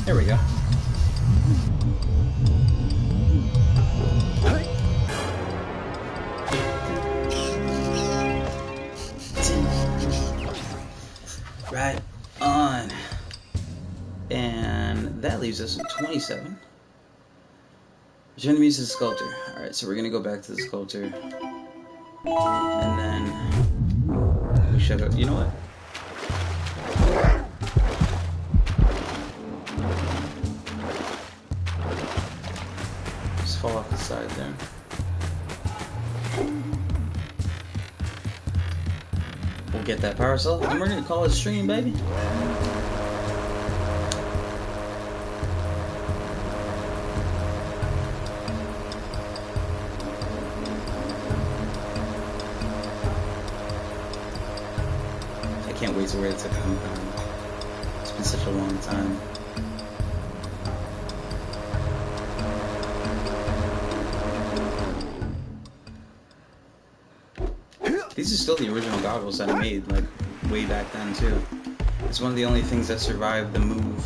There we go. Right on. And that leaves us with 27. Return to the music sculptor. Alright, so we're gonna go back to the sculptor. And then we should go. You know what? Just fall off the side there. We'll get that power cell, and we're gonna call it a stream, baby. I can't wait to wear it to Comic-Con. It's been such a long time. These are still the original goggles that I made, like, way back then, too. It's one of the only things that survived the move.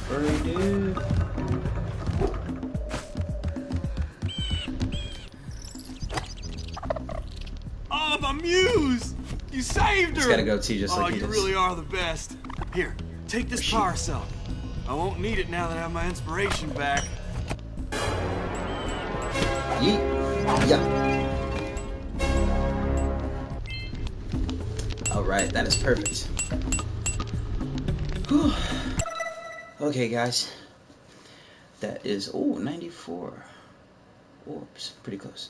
Furry dude. Oh, my muse! You saved her! Just got a goatee just like he does. You really are the best. Here, take this power cell. I won't need it now that I have my inspiration back. Yeet. Yeah. Alright, that is perfect. Whew. Okay, guys. That is, 94 orbs. Pretty close.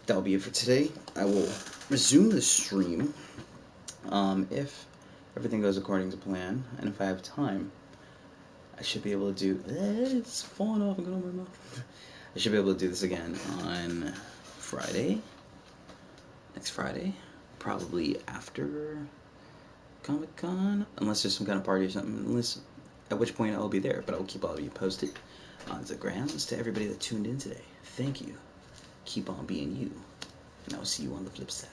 That'll be it for today. I will resume the stream if everything goes according to plan, and if I have time, I should be able to do. It's falling off and going over my mouth. I should be able to do this again on Friday. Next Friday, probably after Comic-Con, unless there's some kind of party or something. Unless, at which point I'll be there, but I'll keep all of you posted on the grams. To everybody that tuned in today, thank you. Keep on being you, and I'll see you on the flip side.